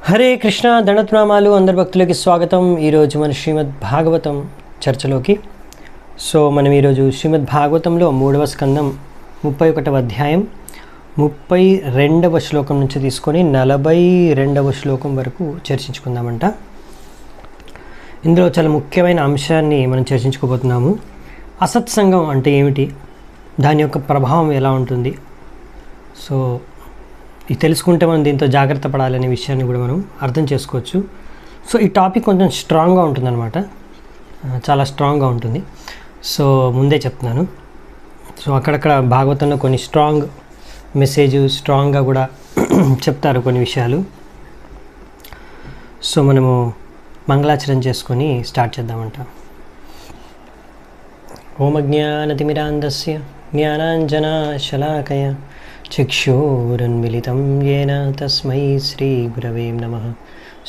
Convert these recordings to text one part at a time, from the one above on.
హరే కృష్ణ దండత్నామాలు అందరి భక్తులకి స్వాగతం. ఈరోజు మన శ్రీమద్ భాగవతం చర్చలోకి. మనం ఈరోజు శ్రీమద్ భాగవతంలో 3వ స్కందం 31వ అధ్యాయం 32వ శ్లోకం నుంచి తీసుకొని 42వ శ్లోకం వరకు చర్చించుకుందామంట. ఇందులో చాలా ముఖ్యమైన అంశాన్ని మనం చర్చించుకోబోతున్నాము. అసత్సంగం అంటే ఏమిటి, దాని యొక్క ప్రభావం ఎలా ఉంటుంది, ఇది తెలుసుకుంటే మనం దీంతో జాగ్రత్త పడాలనే విషయాన్ని కూడా మనం అర్థం చేసుకోవచ్చు. ఈ టాపిక్ కొంచెం స్ట్రాంగ్గా ఉంటుందన్నమాట, చాలా స్ట్రాంగ్గా ఉంటుంది. ముందే చెప్తున్నాను. అక్కడక్కడ భాగవతంలో కొన్ని స్ట్రాంగ్ మెసేజ్, స్ట్రాంగ్గా కూడా చెప్తారు కొన్ని విషయాలు. మనము మంగళాచరణ చేసుకొని స్టార్ట్ చేద్దామంట. ఓం అజ్ఞానతిమిరాంధస్య జ్ఞానాంజనశలాకయ చక్షురున్మిలితం యేన తస్మై శ్రీగురవే నమః.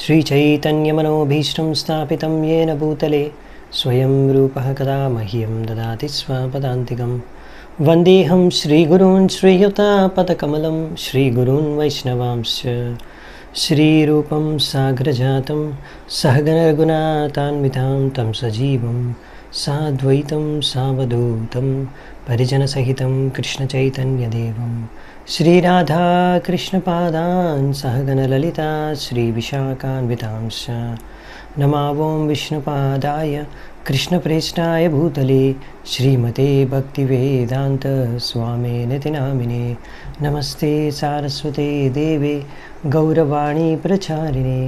శ్రీచైతన్యమనోభీష్టం స్థాపితం యేన భూతలే స్వయం రూపః కదా మహ్యం దదాతి స్వపదాంతికం. వందేహం శ్రీగురూన్ శ్రీయుతాపదకమలం శ్రీగురూన్ వైష్ణవాంశ్చ శ్రీరూపం సాగ్రజాతం సహగణరఘునాథాన్వితాం తం సజీవం సాద్వైతం సావధూతం పరిజనసహితం కృష్ణచైతన్యదేవం శ్రీరాధాకృష్ణపాదాన్ సహగణలలితా శ్రీవిశాఖాన్వితాంశ్చ నమావోం విష్ణుపాదాయ కృష్ణప్రేష్టాయ భూతలే శ్రీమతే భక్తివేదాంత స్వామినితి నామినే. నమస్తే సారస్వతే దేవే గౌరవాణీ ప్రచారిణే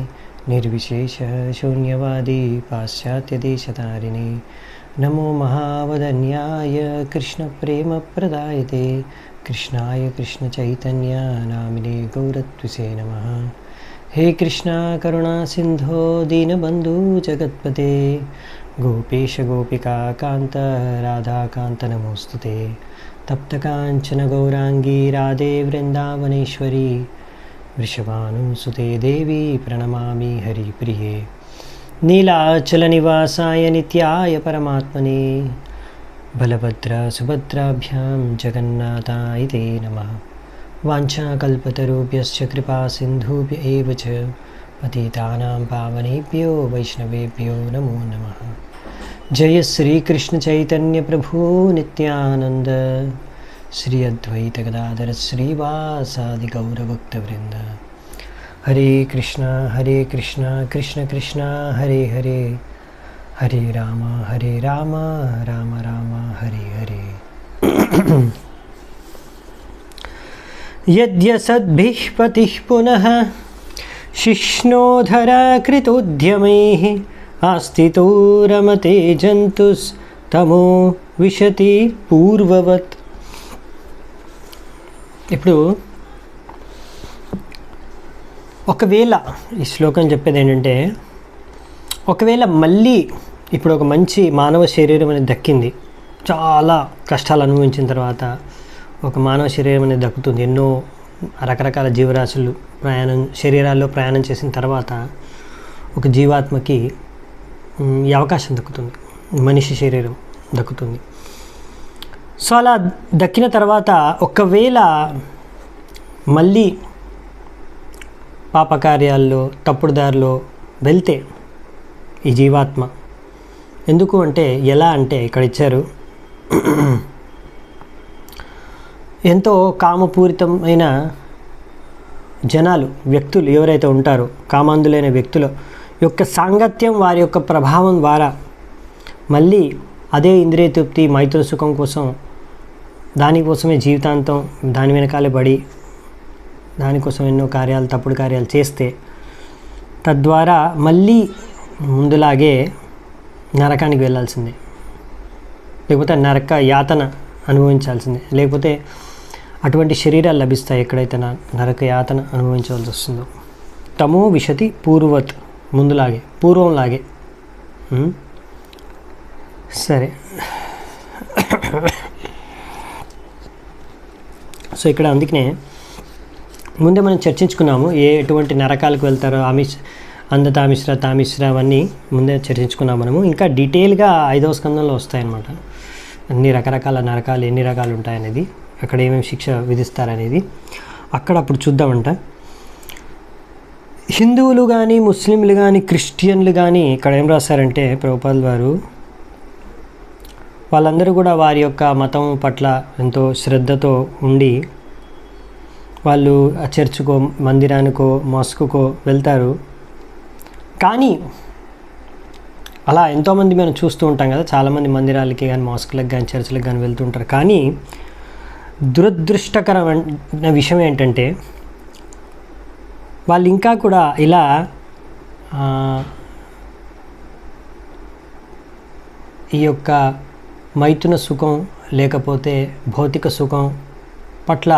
నిర్విశేష శూన్యవాది పాశ్చాత్యదేశతారిణే. నమో మహావదన్యాయ కృష్ణప్రేమప్రదాయతే కృష్ణాయ కృష్ణచైతన్య నామినే గౌరత్విసే నమః. హే కృష్ణ కరుణా సింధో దీనబంధు జగత్పతే గోపేశ గోపికా కాంత రాధాకాంత నమోస్తుతే. తప్తకాంచన గౌరాంగీ రాధే వృందావనేశ్వరి వృషభానుసుతే దేవి ప్రణమామి హరిప్రియే. నీలాచల నివాసాయ నిత్యాయ పరమాత్మనే బలభద్ర సుభద్రాభ్యాం జగన్నాథాయ తే నమః. వాంఛాకల్పతరుభ్యశ్చ కృపా సింధుభ్య ఏవ చ పతితానాం పావనేభ్యో వైష్ణవేభ్యో నమో నమః. జయ శ్రీకృష్ణ చైతన్య ప్రభు నిత్యానంద శ్రీ అద్వైత గదాధర శ్రీవాసాది గౌరభక్తవృంద. హరే కృష్ణ కృష్ణ కృష్ణ హరే హరే హరే రామ రామ రామ హరే హరే. యద్యసద్భిః పతిః పునః శిష్ణోధరా కృతోద్యమైః ఆస్థితో రమతే జంతుస్తమో విశతి పూర్వవత్. ఇప్పుడు ఒకవేళ ఈ శ్లోకం చెప్పేది ఏంటంటే, ఒకవేళ మళ్ళీ ఇప్పుడు ఒక మంచి మానవ శరీరం అనేది దక్కింది, చాలా కష్టాలు అనుభవించిన తర్వాత ఒక మానవ శరీరం అనేది దక్కుతుంది. ఎన్నో రకరకాల జీవరాశులు శరీరాల్లో ప్రయాణం చేసిన తర్వాత ఒక జీవాత్మకి ఈ అవకాశం దక్కుతుంది, మనిషి శరీరం దక్కుతుంది. అలా దక్కిన తర్వాత ఒకవేళ మళ్ళీ పాపకార్యాల్లో తప్పుడు దారిలో వెళ్తే ఈ జీవాత్మ, ఎందుకు అంటే ఎలా అంటే ఇక్కడ ఇచ్చారు, ఎంతో కామపూరితమైన జనాలు, వ్యక్తులు ఎవరైతే ఉంటారో కామాంధులైన వ్యక్తుల యొక్క సాంగత్యం, వారి యొక్క ప్రభావం ద్వారా మళ్ళీ అదే ఇంద్రియ తృప్తి మైత్ర సుఖం కోసం, దానికోసమే జీవితాంతం దాని వెనకాలే పడి దానికోసం ఎన్నో కార్యాలు, తప్పుడు కార్యాలు చేస్తే తద్వారా మళ్ళీ ముందులాగే నరకానికి వెళ్ళాల్సిందే, లేకపోతే నరక యాతన అనుభవించాల్సిందే, లేకపోతే అటువంటి శరీరాలు లభిస్తాయి ఎక్కడైతే నరక యాతన అనుభవించవలసి వస్తుందో. తమో విశతి పూర్వత్, ముందులాగే పూర్వంలాగే. సరే, ఇక్కడ అందుకనే ముందే మనం చర్చించుకున్నాము ఎటువంటి నరకాలకు వెళ్తారో, అందతామిశ్ర తామిశ్ర అవన్నీ ముందే చర్చించుకున్నాం మనము. ఇంకా డీటెయిల్గా 5వ స్కందంలో వస్తాయన్నమాట, అన్ని రకరకాల నరకాలు ఎన్ని రకాలు ఉంటాయనేది, అక్కడ ఏమేమి శిక్ష విధిస్తారనేది అక్కడ అప్పుడు చూద్దామంట. హిందువులు కానీ, ముస్లింలు కానీ, క్రిస్టియన్లు కానీ ఇక్కడ ఏం రాశారంటే ప్రభుపాదుల వారు, వాళ్ళందరూ కూడా వారి యొక్క మతం పట్ల ఎంతో శ్రద్ధతో ఉండి వాళ్ళు ఆ చర్చ్కో, మందిరానికో, మాస్కుకో వెళ్తారు. కానీ అలా ఎంతోమంది మనం చూస్తూ ఉంటాం కదా, చాలామంది మందిరాలకి కానీ, మాస్కులకు కానీ, చర్చ్లకు కానీ వెళ్తుంటారు. కానీ దురదృష్టకరమైన విషయం ఏంటంటే వాళ్ళు ఇంకా కూడా ఇలా ఈ యొక్క మైథున సుఖం లేకపోతే భౌతిక సుఖం పట్ల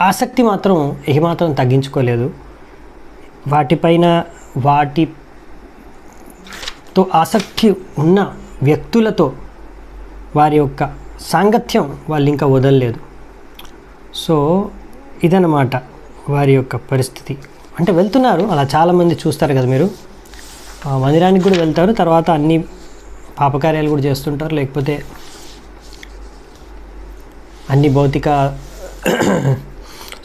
ఆసక్తి మాత్రం ఏమాత్రం తగ్గించుకోలేదు. వాటిపైన వాటితో ఆసక్తి ఉన్న వ్యక్తులతో వారి యొక్క సాంగత్యం వాళ్ళు ఇంకా వదలలేదు. సో ఇదన్నమాట వారి యొక్క పరిస్థితి. అంటే వెళ్తున్నారు, అలా చాలామంది చూస్తారు కదా మీరు, మందిరానికి కూడా వెళ్తారు, తర్వాత అన్ని పాపకార్యాలు కూడా చేస్తుంటారు, లేకపోతే అన్ని భౌతిక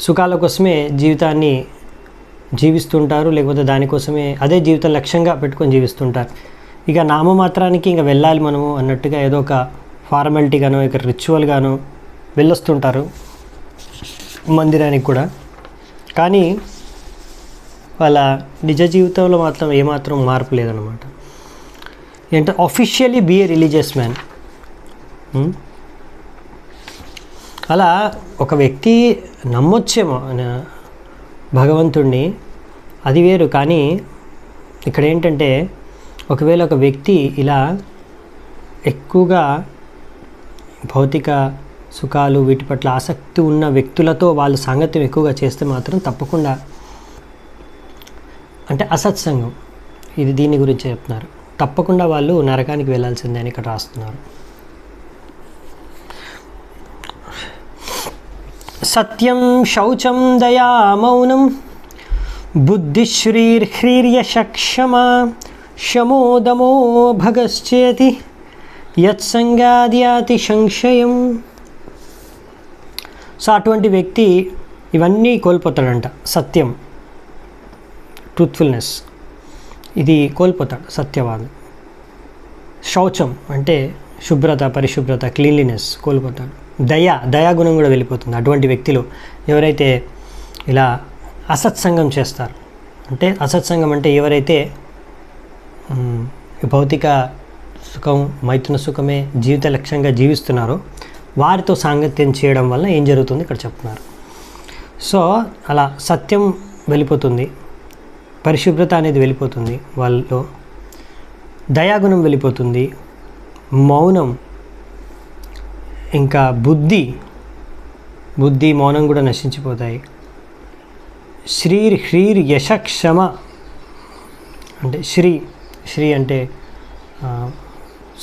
సుఖాల కోసమే జీవితాన్ని జీవిస్తుంటారు, లేకపోతే దానికోసమే అదే జీవిత లక్ష్యంగా పెట్టుకొని జీవిస్తుంటారు. ఇక నామమాత్రానికి ఇంకా వెళ్ళాలి మనము అన్నట్టుగా ఏదో ఒక ఫార్మాలిటీగానో, ఇక రిచువల్గానో వెళ్ళొస్తుంటారు మందిరానికి కూడా. కానీ వాళ్ళ నిజ జీవితంలో మాత్రం ఏమాత్రం మార్పు లేదన్నమాట. ఏంటంటే officially be a religious man. అలా ఒక వ్యక్తి నమ్మొచ్చేమో భగవంతుడిని, అది వేరు. కానీ ఇక్కడ ఏంటంటే ఒకవేళ ఒక వ్యక్తి ఇలా ఎక్కువగా భౌతిక సుఖాలు వీటి పట్ల ఆసక్తి ఉన్న వ్యక్తులతో వాళ్ళ సాంగత్యం ఎక్కువగా చేస్తే మాత్రం తప్పకుండా, అంటే అసత్సంగం, ఇది దీని గురించి చెప్తున్నారు, తప్పకుండా వాళ్ళు నరకానికి వెళ్ళాల్సిందే అని ఇక్కడ రాస్తున్నారు. సత్యం శౌచం దయా మౌనం బుద్ధిశ్రీర్హ్రీర్యశక్షమా శమోదమో భగశ్చేతి యత్సంగాద్యాతి సంశయం. సో అటువంటి వ్యక్తి ఇవన్నీ కోల్పోతాడంట. సత్యం, ట్రూత్ఫుల్నెస్, ఇది కోల్పోతాడు సత్యవాదం. శౌచం అంటే శుభ్రత, పరిశుభ్రత, క్లీన్లీనెస్ కోల్పోతాడు. దయాగుణం కూడా వెళ్ళిపోతుంది అటువంటి వ్యక్తిలో. ఎవరైతే ఇలా అసత్సంగం చేస్తారు, అంటే అసత్సంగం అంటే ఎవరైతే భౌతిక సుఖం, మైథున సుఖమే జీవిత లక్ష్యంగా జీవిస్తున్నారో వారితో సాంగత్యం చేయడం వల్ల ఏం జరుగుతుంది ఇక్కడ చెప్తున్నారు. సో అలా సత్యం వెళ్ళిపోతుంది, పరిశుభ్రత అనేది వెళ్ళిపోతుంది వాళ్ళలో, దయాగుణం వెళ్ళిపోతుంది, మౌనం, ఇంకా బుద్ధి, మౌనం కూడా నశించిపోతాయి. హ్రీర్ యశక్షమ అంటే శ్రీ అంటే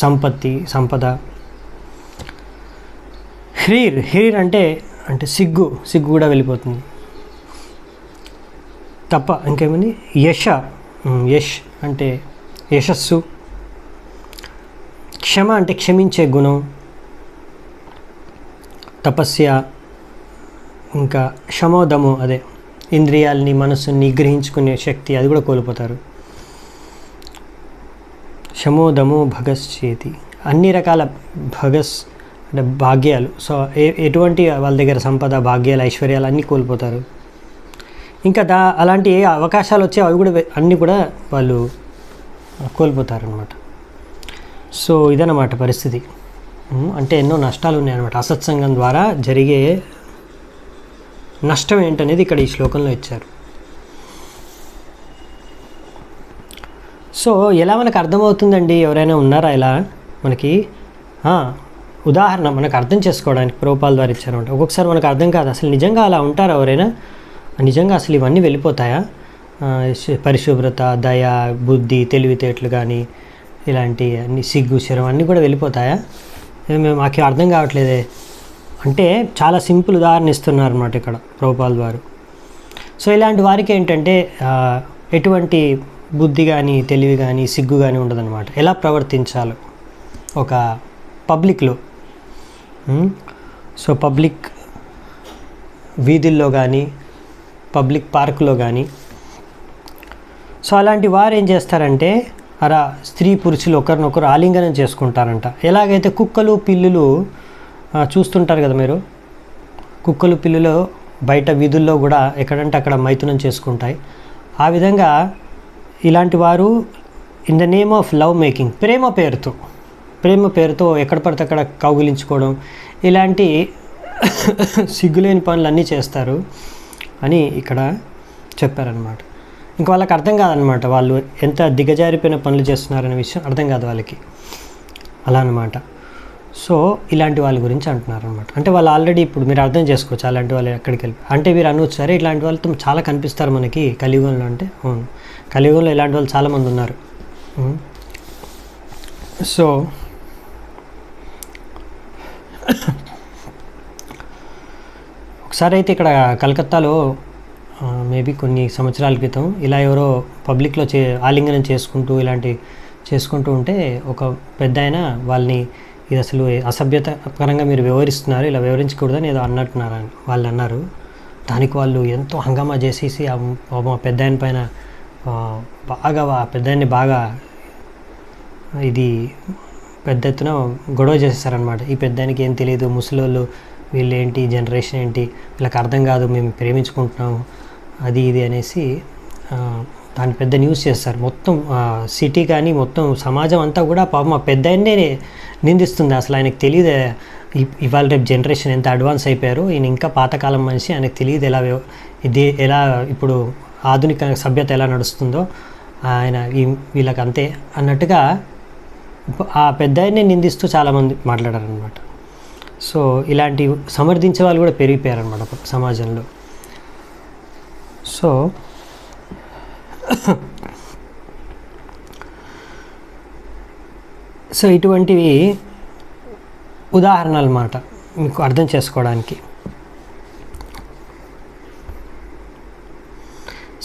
సంపద. హ్రీర్ అంటే సిగ్గు కూడా వెళ్ళిపోతుంది. తప్ప ఇంకేముంది, యశ్ అంటే యశస్సు. క్షమ అంటే క్షమించే గుణం, తపస్య. ఇంకా శమోదము అదే ఇంద్రియాలని, మనస్సుని నిగ్రహించుకునే శక్తి, అది కూడా కోల్పోతారు. శమోదము భగశ్చేతి, అన్ని రకాల భగస్ అంటే భాగ్యాలు. సో ఎటువంటి వాళ్ళ దగ్గర సంపద, భాగ్యాలు, ఐశ్వర్యాలు అన్నీ కోల్పోతారు. ఇంకా అలాంటి ఏ అవకాశాలు వచ్చాయో అవి కూడా అన్నీ కూడా వాళ్ళు కోల్పోతారనమాట. సో ఇదన్నమాట పరిస్థితి. అంటే ఎన్నో నష్టాలు ఉన్నాయన్నమాట. అసత్సంగం ద్వారా జరిగే నష్టం ఏంటనేది ఇక్కడ ఈ శ్లోకంలో ఇచ్చారు. సో ఎలా మనకు అర్థమవుతుందండి? ఎవరైనా ఉన్నారా ఇలా మనకి ఉదాహరణ మనకు అర్థం చేసుకోవడానికి ప్రభుపాల ద్వారా ఇచ్చారన్నమాట. ఒక్కొక్కసారి మనకు అర్థం కాదు, అసలు నిజంగా అలా ఉంటారా ఎవరైనా? నిజంగా అసలు ఇవన్నీ వెళ్ళిపోతాయా? పరిశుభ్రత, దయ, బుద్ధి, తెలివితేటలు కానీ ఇలాంటి అన్ని, సిగ్గు, శరం అన్నీ కూడా వెళ్ళిపోతాయా? మాకు అర్థం కావట్లేదే అంటే చాలా సింపుల్ ఉదాహరణ ఇస్తున్నారు అన్నమాట ఇక్కడ ప్రభుపాల వారు. సో ఇలాంటి వారికి ఏంటంటే ఎటువంటి బుద్ధి కానీ, తెలివి కానీ, సిగ్గు కానీ ఉండదన్నమాట. ఎలా ప్రవర్తించాలో ఒక పబ్లిక్లో. సో పబ్లిక్ వీధుల్లో కానీ, పబ్లిక్ పార్కులో కానీ సో అలాంటి వారు ఏం చేస్తారంటే అలా స్త్రీ పురుషులు ఒకరినొకరు ఆలింగనం చేసుకుంటారంట. ఎలాగైతే కుక్కలు పిల్లులు చూస్తుంటారు కదా మీరు, కుక్కలు పిల్లులు బయట వీధుల్లో కూడా ఎక్కడంటే అక్కడ మైథునం చేసుకుంటాయి. ఆ విధంగా ఇలాంటి వారు in the name of love making, ప్రేమ పేరుతో ఎక్కడ పడితే అక్కడ కౌగిలించుకోవడం, ఇలాంటి సిగ్గులేని పనులన్నీ చేస్తారు అని ఇక్కడ చెప్పారనమాట. ఇంకా వాళ్ళకి అర్థం కాదనమాట, వాళ్ళు ఎంత దిగజారిపోయిన పనులు చేస్తున్నారనే విషయం అర్థం కాదు వాళ్ళకి, అలా అనమాట. సో ఇలాంటి వాళ్ళ గురించి అంటున్నారనమాట. అంటే వాళ్ళు ఆల్రెడీ ఇప్పుడు మీరు అర్థం చేసుకోవచ్చు అలాంటి వాళ్ళు ఎక్కడికి వెళ్ళి, అంటే మీరు అనవచ్చు సరే ఇలాంటి వాళ్ళతో చాలా కనిపిస్తారు మనకి కలియుగంలో. అంటే కలియుగంలో ఇలాంటి వాళ్ళు చాలామంది ఉన్నారు. సో ఒకసారి అయితే ఇక్కడ కలకత్తాలో మేబీ కొన్ని సంవత్సరాల క్రితం ఇలా ఎవరో పబ్లిక్లో ఆలింగనం చేసుకుంటూ ఉంటే ఒక పెద్ద ఆయన వాళ్ళని ఇది అసలు అసభ్యత పరంగా మీరు వివరిస్తున్నారు, ఇలా వివరించకూడదని ఏదో అన్నట్టున్నారని వాళ్ళు అన్నారు. దానికి వాళ్ళు ఎంతో హంగామా చేసేసి మా పెద్ద ఆయన పైన పెద్దాయన్ని బాగా ఇది పెద్ద ఎత్తున గొడవ చేసేసారనమాట. ఈ పెద్దానికి ఏం తెలియదు, ముసలోళ్ళు వీళ్ళు ఏంటి, జనరేషన్ ఏంటి, వీళ్ళకి అర్థం కాదు, మేము ప్రేమించుకుంటున్నాము అది ఇది అనేసి దాన్ని పెద్ద న్యూస్ చేస్తారు. మొత్తం సిటీ కానీ మొత్తం సమాజం అంతా కూడా పాపం మా పెద్దాయన్నే నిందిస్తుంది. అసలు ఆయనకు తెలియదు ఇవాళ రేపు జనరేషన్ ఎంత అడ్వాన్స్ అయిపోయారు, ఈయన ఇంకా పాతకాలం మనిషి, ఆయనకు తెలియదు ఎలా ఇప్పుడు ఆధునిక సభ్యత ఎలా నడుస్తుందో, ఆయన వీళ్ళకి అంతే అన్నట్టుగా ఆ పెద్దాయన్నే నిందిస్తూ చాలామంది మాట్లాడారనమాట. సో ఇలాంటి సమర్థించే వాళ్ళు కూడా పెరిగిపోయారనమాట సమాజంలో. సో ఇటువంటివి ఉదాహరణలు అన్నమాట మీకు అర్థం చేసుకోవడానికి.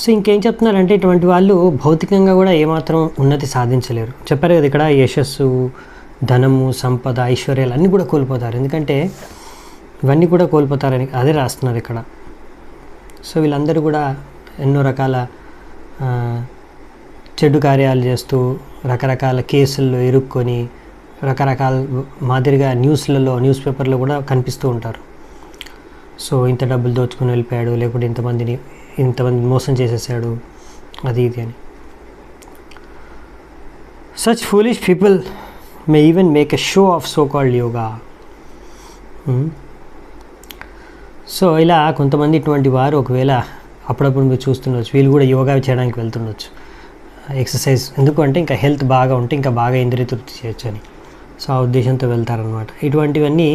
సో ఇంకేం చెప్తున్నారంటే ఇటువంటి వాళ్ళు భౌతికంగా కూడా ఏమాత్రం ఉన్నతి సాధించలేరు. చెప్పారు కదా ఇక్కడ యశస్సు, ధనము, సంపద, ఐశ్వర్యాలు అన్నీ కూడా కోల్పోతారు. ఎందుకంటే ఇవన్నీ కూడా కోల్పోతారని అదే రాస్తున్నారు ఇక్కడ. సో వీళ్ళందరూ కూడా ఎన్నో రకాల చెడు కార్యాలు చేస్తూ రకరకాల కేసుల్లో ఇరుక్కొని రకరకాల మాదిరిగా న్యూస్ పేపర్లో కూడా కనిపిస్తూ ఉంటారు. సో ఇంత డబ్బులు దోచుకొని వెళ్ళిపోయాడు, లేకపోతే ఇంతమంది మోసం చేసేసాడు, అది ఇది అని. Such foolish people may even make a show off so called yoga. So ఇలా కొంతమంది ఇటువంటి వారు ఒకవేళ అప్పుడప్పుడు మీరు చూస్తుండొచ్చు, వీళ్ళు కూడా యోగా చేయడానికి వెళ్తుండొచ్చు, ఎక్సర్సైజ్ ఎందుకు అంటే ఇంకా హెల్త్ బాగా ఉంటే ఇంకా బాగా ఇంద్రియ తృప్తి చేయొచ్చు అని. సో ఆ ఉద్దేశంతో వెళ్తారనమాట. ఇటువంటివన్నీ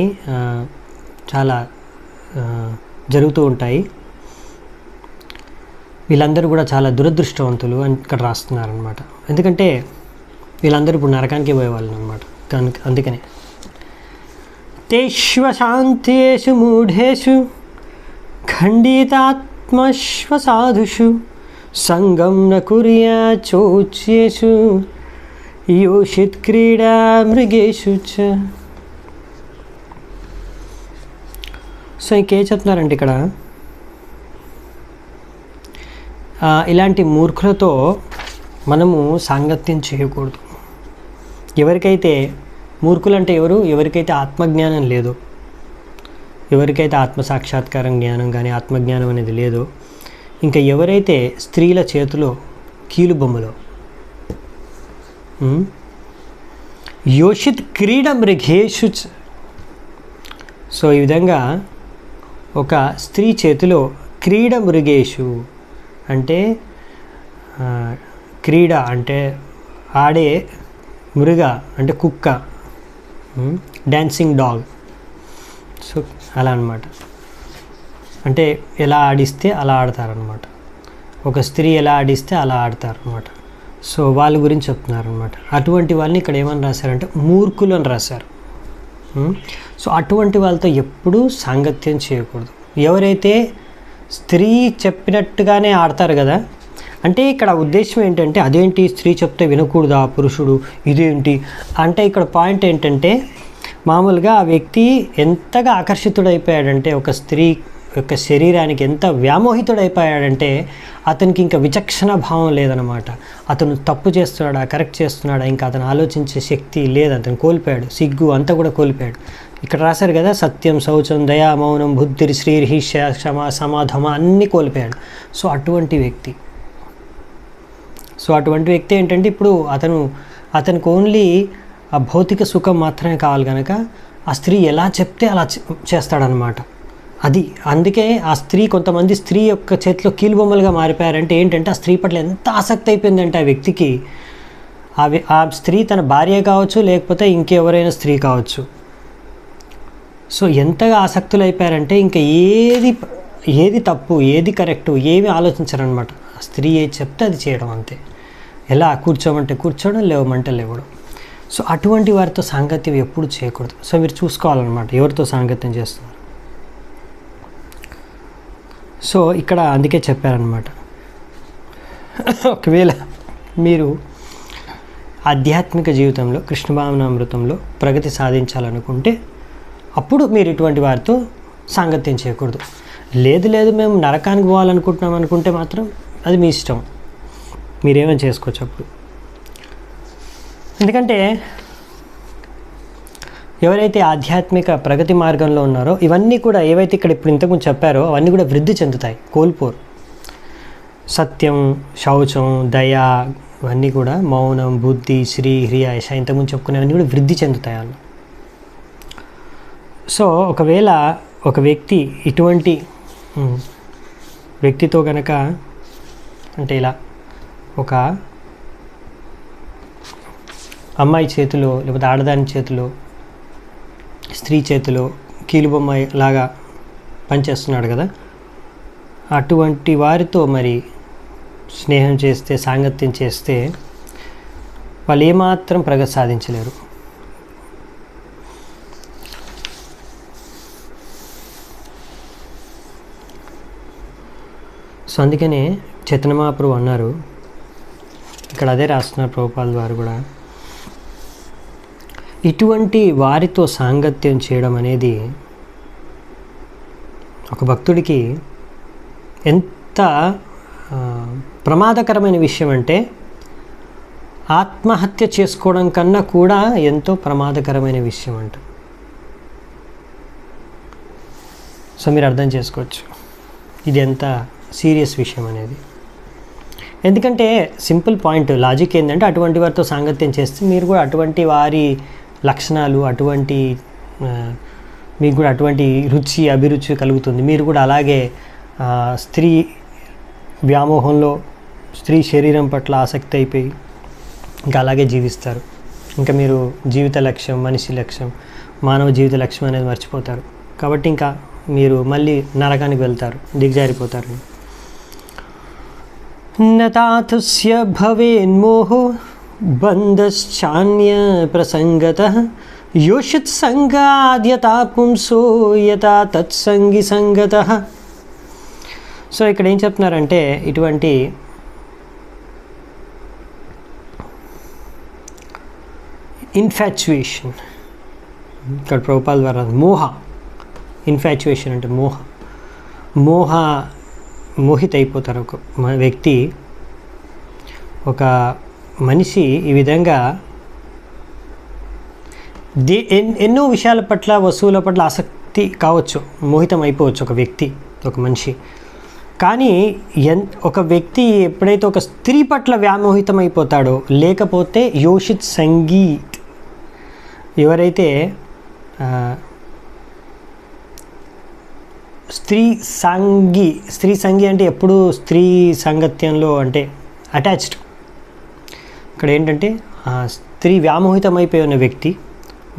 చాలా జరుగుతూ ఉంటాయి. వీళ్ళందరూ కూడా చాలా దురదృష్టవంతులు అని ఇక్కడ రాస్తున్నారనమాట. ఎందుకంటే వీళ్ళందరూ ఇప్పుడు నరకానికి పోయేవాళ్ళు అనమాట. అందుకనే తేష్వశాంతేషు మూఢేషు ఖండితాత్మశ్వసాధుషు సంగం న కుర్యా చోచ్యేషు యోషిత్ క్రీడా మృగేషు చ. సో ఇంకేం చెప్తున్నారంటే ఇక్కడ ఇలాంటి మూర్ఖులతో మనము సాంగత్యం చేయకూడదు. ఎవరికైతే మూర్ఖులు అంటే ఎవరికైతే ఆత్మజ్ఞానం లేదో, ఎవరికైతే ఆత్మసాక్షాత్కారం జ్ఞానం కానీ ఆత్మజ్ఞానం అనేది లేదో, ఇంకా ఎవరైతే స్త్రీల చేతిలో కీలుబొమ్మలో యోషిత్ క్రీడ మృగేషు. సో ఈ విధంగా ఒక స్త్రీ చేతిలో క్రీడ మృగేషు అంటే క్రీడ అంటే ఆడే, మృగ అంటే కుక్క, డాన్సింగ్ డాగ్. సో అలా అన్నమాట. అంటే ఎలా ఆడిస్తే అలా ఆడతారనమాట. ఒక స్త్రీ ఎలా ఆడిస్తే అలా ఆడతారనమాట. సో వాళ్ళ గురించి చెప్తున్నారనమాట. అటువంటి వాళ్ళని ఇక్కడ ఏమని రాశారంటే మూర్ఖులు అని రాశారు. సో అటువంటి వాళ్ళతో ఎప్పుడూ సాంగత్యం చేయకూడదు. ఎవరైతే స్త్రీ చెప్పినట్టుగానే ఆడతారు కదా, అంటే ఇక్కడ ఉద్దేశం ఏంటంటే అదేంటి స్త్రీ చెప్తే వినకూడదా పురుషుడు, ఇదేంటి అంటే ఇక్కడ పాయింట్ ఏంటంటే మామూలుగా ఆ వ్యక్తి ఎంతగా ఆకర్షితుడైపోయాడంటే ఒక స్త్రీ యొక్క శరీరానికి ఎంత వ్యామోహితుడైపోయాడంటే అతనికి ఇంకా విచక్షణ భావం లేదనమాట. అతను తప్పు చేస్తున్నాడా, కరెక్ట్ చేస్తున్నాడా, ఇంకా అతను ఆలోచించే శక్తి లేదు, అతను కోల్పోయాడు. సిగ్గు అంతా కూడా కోల్పోయాడు. ఇక్కడ రాశారు కదా, సత్యం, శౌచం, దయా, మౌనం, బుద్ధి, శ్రీర్హిష, క్షమ, సమాధమ అన్నీ కోల్పోయాడు. సో అటువంటి వ్యక్తి ఏంటంటే ఇప్పుడు అతనికి ఓన్లీ ఆ భౌతిక సుఖం మాత్రమే కావాలి కనుక ఆ స్త్రీ ఎలా చెప్తే అలా చేస్తాడనమాట. అందుకే ఆ స్త్రీ, కొంతమంది స్త్రీ యొక్క చేతిలో కీలుబొమ్మలుగా మారిపోయారంటే ఏంటంటే ఆ స్త్రీ పట్ల ఎంత ఆసక్తి అయిపోయిందంటే ఆ వ్యక్తికి, ఆ స్త్రీ తన భార్య కావచ్చు, లేకపోతే ఇంకెవరైనా స్త్రీ కావచ్చు. సో ఎంతగా ఆసక్తులు అయిపోయారంటే ఇంకా ఏది తప్పు, ఏది కరెక్టు, ఏమి ఆలోచించరనమాట. ఆ స్త్రీ ఏది చెప్తే అది చేయడం అంతే. ఎలా కూర్చోమంటే కూర్చోవడం, లేవమంటే లేవడం. సో అటువంటి వారితో సాంగత్యం ఎప్పుడు చేయకూడదు. సో మీరు చూసుకోవాలన్నమాట ఎవరితో సాంగత్యం చేస్తున్నారు. సో ఇక్కడ అందుకే చెప్పారనమాట, ఒకవేళ మీరు ఆధ్యాత్మిక జీవితంలో కృష్ణ భావనామృతంలో ప్రగతి సాధించాలనుకుంటే అప్పుడు మీరు ఇటువంటి వారితో సాంగత్యం చేయకూడదు. లేదు మేము నరకానికి పోవాలనుకుంటున్నాం అనుకుంటే మాత్రం అది మీ ఇష్టం, మీరేమైనా చేసుకోవచ్చు అప్పుడు. ఎందుకంటే ఎవరైతే ఆధ్యాత్మిక ప్రగతి మార్గంలో ఉన్నారో ఇవన్నీ కూడా ఏవైతే ఇక్కడ ఇప్పుడు ఇంతకుముందు చెప్పారో అవన్నీ కూడా వృద్ధి చెందుతాయి, కోల్పోరు. సత్యం, శౌచం, దయ, ఇవన్నీ కూడా మౌనం, బుద్ధి, శ్రీ, హ్రియ, యశ, ఇంతకుముందు చెప్పుకునేవన్నీ కూడా వృద్ధి చెందుతాయి అన్న. సో ఒకవేళ ఒక వ్యక్తి ఇటువంటి వ్యక్తితో కనుక, అంటే ఇలా ఒక అమ్మాయి చేతిలో లేకపోతే ఆడదాని చేతిలో, స్త్రీ చేతిలో కీలుబొమ్మ లాగా పనిచేస్తున్నాడు కదా, అటువంటి వారితో మరి స్నేహం చేస్తే, సాంగత్యం చేస్తే వాళ్ళు ఏమాత్రం ప్రగతి సాధించలేరు. సో అందుకనే చైతన్య మహాప్రభు అన్నారు, ఇక్కడ అదే రాస్తున్నారు ప్రభుపాల్ వారు కూడా, ఇటువంటి వారితో సాంగత్యం చేయడం అనేది ఒక భక్తుడికి ఎంత ప్రమాదకరమైన విషయం అంటే ఆత్మహత్య చేసుకోవడం కన్నా కూడా ఎంతో ప్రమాదకరమైన విషయం అంట. సో మీరు అర్థం చేసుకోవచ్చు ఇది ఎంత సీరియస్ విషయం అనేది. ఎందుకంటే సింపుల్ పాయింట్, లాజిక్ ఏంటంటే అటువంటి వారితో సాంగత్యం చేస్తే మీరు కూడా అటువంటి వారి లక్షణాలు, మీకు కూడా అటువంటి రుచి, అభిరుచి కలుగుతుంది. మీరు కూడా అలాగే స్త్రీ వ్యామోహంలో, స్త్రీ శరీరం పట్ల ఆసక్తి అయిపోయి ఇంకా అలాగే జీవిస్తారు. ఇంకా మీరు జీవిత లక్ష్యం, మనిషి లక్ష్యం, మానవ జీవిత లక్ష్యం అనేది మర్చిపోతారు. కాబట్టి ఇంకా మీరు మళ్ళీ నరకానికి వెళ్తారు, దిగజారిపోతారు. నతాతుస్య భవేన్మోహో బంధశ్చాన్య ప్రసంగతః యోషిత్ సంగాద్యతా పుంసో యథా తత్సంగి సంగతః. సో ఇక్కడ ఏం చెప్తున్నారంటే ఇటువంటి ఇన్ఫాచ్యుయేషన్, ఇక్కడ ప్రభుపాల్ ద్వారా ఇన్ఫాచ్యుయేషన్ అంటే మోహిత అయిపోతారు. ఒక వ్యక్తి, ఒక మనిషి ఈ విధంగా ఎన్నో విషయాల పట్ల, వస్తువుల పట్ల ఆసక్తి కావచ్చు, మోహితం అయిపోవచ్చు ఒక వ్యక్తి, ఒక మనిషి. కానీ ఒక వ్యక్తి ఎప్పుడైతే ఒక స్త్రీ పట్ల వ్యామోహితం అయిపోతాడో, లేకపోతే యోషిత్ సంగీత్, ఎవరైతే స్త్రీ సంగి అంటే ఎప్పుడు స్త్రీ సాంగత్యంలో అంటే అటాచ్డ్. ఇక్కడ ఏంటంటే స్త్రీ వ్యామోహితం అయిపోయి ఉన్న వ్యక్తి,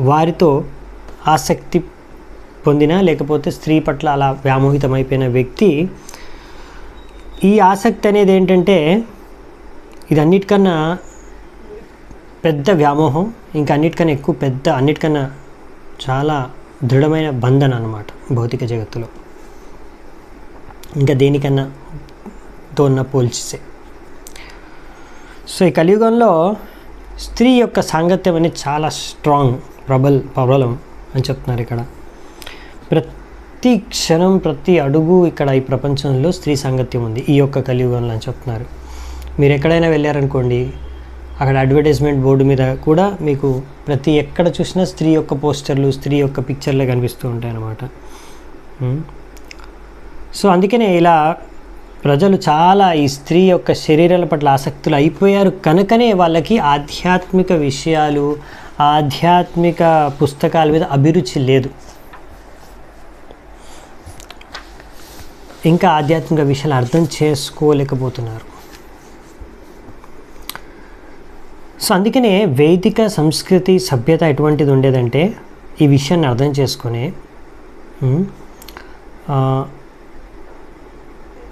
వారితో ఆసక్తి పొందిన, లేకపోతే స్త్రీ పట్ల అలా వ్యామోహితం అయిపోయిన వ్యక్తి, ఈ ఆసక్తి అనేది ఏంటంటే ఇది అన్నిటికన్నా పెద్ద వ్యామోహం, ఇంకా అన్నిటికన్నా ఎక్కువ అన్నిటికన్నా చాలా దృఢమైన బంధన అన్నమాట భౌతిక జగత్తులో, ఇంకా దేనికన్నా తోన్న పోల్చితే. సో ఈ కలియుగంలో స్త్రీ యొక్క సాంగత్యం అనేది చాలా స్ట్రాంగ్, ప్రబలం అని చెప్తున్నారు ఇక్కడ. ప్రతి క్షణం ప్రతి అడుగు ఇక్కడ ఈ ప్రపంచంలో స్త్రీ సాంగత్యం ఉంది ఈ యొక్క కలియుగంలో అని చెప్తున్నారు. మీరు ఎక్కడైనా వెళ్ళారనుకోండి, అక్కడ అడ్వర్టైజ్మెంట్ బోర్డు మీద కూడా మీకు ప్రతి ఎక్కడ చూసినా స్త్రీ యొక్క పోస్టర్లు, స్త్రీ యొక్క పిక్చర్లే కనిపిస్తూ ఉంటాయి అన్నమాట. సో అందుకనే ఇలా ప్రజలు చాలా ఈ స్త్రీ యొక్క శరీరాల పట్ల ఆసక్తులు అయిపోయారు కనుకనే వాళ్ళకి ఆధ్యాత్మిక విషయాలు, ఆధ్యాత్మిక పుస్తకాల మీద అభిరుచి లేదు. ఇంకా ఆధ్యాత్మిక విషయాలు అర్థం చేసుకోలేకపోతున్నారు. సో అందుకనే వైదిక సంస్కృతి సభ్యత ఎటువంటిది ఉండేదంటే ఈ విషయాన్ని అర్థం చేసుకొని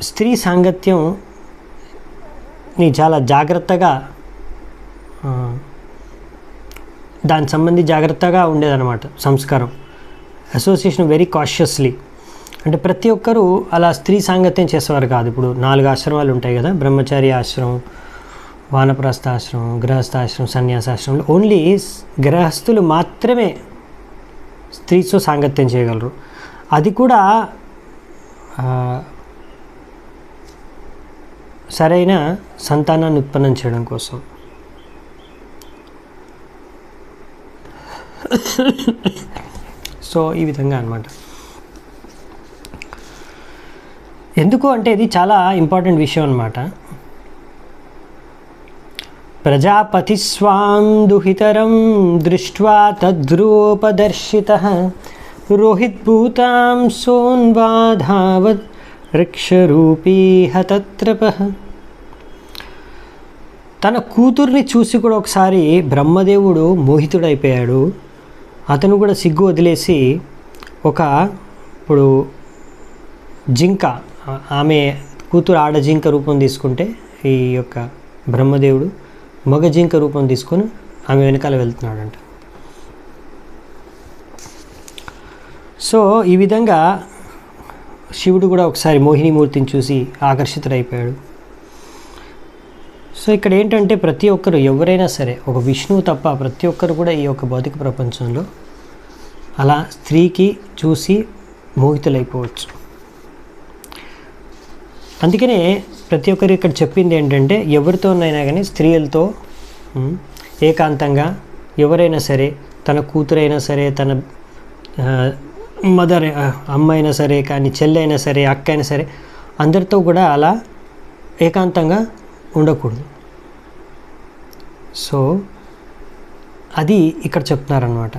స్త్రీ సాంగత్యంని చాలా జాగ్రత్తగా దానికి సంబంధించి జాగ్రత్తగా ఉండేదన్నమాట. సంస్కారం అసోసియేషన్ వెరీ కాషియస్లీ, అంటే ప్రతి ఒక్కరూ అలా స్త్రీ సాంగత్యం చేసేవారు కాదు. ఇప్పుడు 4 ఆశ్రమాలు ఉంటాయి కదా, బ్రహ్మచారి ఆశ్రమం, వానప్రస్థాశ్రమం, గృహస్థాశ్రమం, సన్యాసాశ్రమంలో ఓన్లీ గృహస్థులు మాత్రమే స్త్రీతో సాంగత్యం చేయగలరు. అది కూడా సరైన సంతానాన్ని ఉత్పన్నం చేయడం కోసం. సో ఈ విధంగా అన్నమాట. ఎందుకు అంటే ఇది చాలా ఇంపార్టెంట్ విషయం అన్నమాట. ప్రజాపతి స్వాం దుహితరం దృష్ట్వా తద్రూపదర్శితః రోహిత్భూతాం సోన్వాధావత్ వృక్షరూపీ హతత్రపః. తన కూతుర్ని చూసి కూడా ఒకసారి బ్రహ్మదేవుడు మోహితుడైపోయాడు. అతను కూడా సిగ్గు వదిలేసి ఇప్పుడు జింక, ఆమె కూతురు ఆడ జింక రూపం తీసుకుంటే ఈ యొక్క బ్రహ్మదేవుడు మగ జింక రూపం తీసుకొని ఆమె వెనకాల వెళ్తున్నాడంట. సో ఈ విధంగా శివుడు కూడా ఒకసారి మోహినీమూర్తిని చూసి ఆకర్షితుడైపోయాడు. సో ఇక్కడ ఏంటంటే ప్రతి ఒక్కరు ఎవరైనా సరే, ఒక విష్ణువు తప్ప ప్రతి ఒక్కరు కూడా ఈ యొక్క భౌతిక ప్రపంచంలో అలా స్త్రీకి చూసి మోహితులైపోవచ్చు. అందుకనే ప్రతి ఒక్కరు ఇక్కడ చెప్పింది ఏంటంటే ఎవరితోనైనా కానీ స్త్రీలతో ఏకాంతంగా ఎవరైనా సరే, తన కూతురైనా సరే, తన మదర్ అమ్మ అయినా సరే, కానీ చెల్లి అయినా సరే, అక్క అయినా సరే, అందరితో కూడా అలా ఏకాంతంగా ఉండకూడదు. సో అది ఇక్కడ చెప్తున్నారన్నమాట.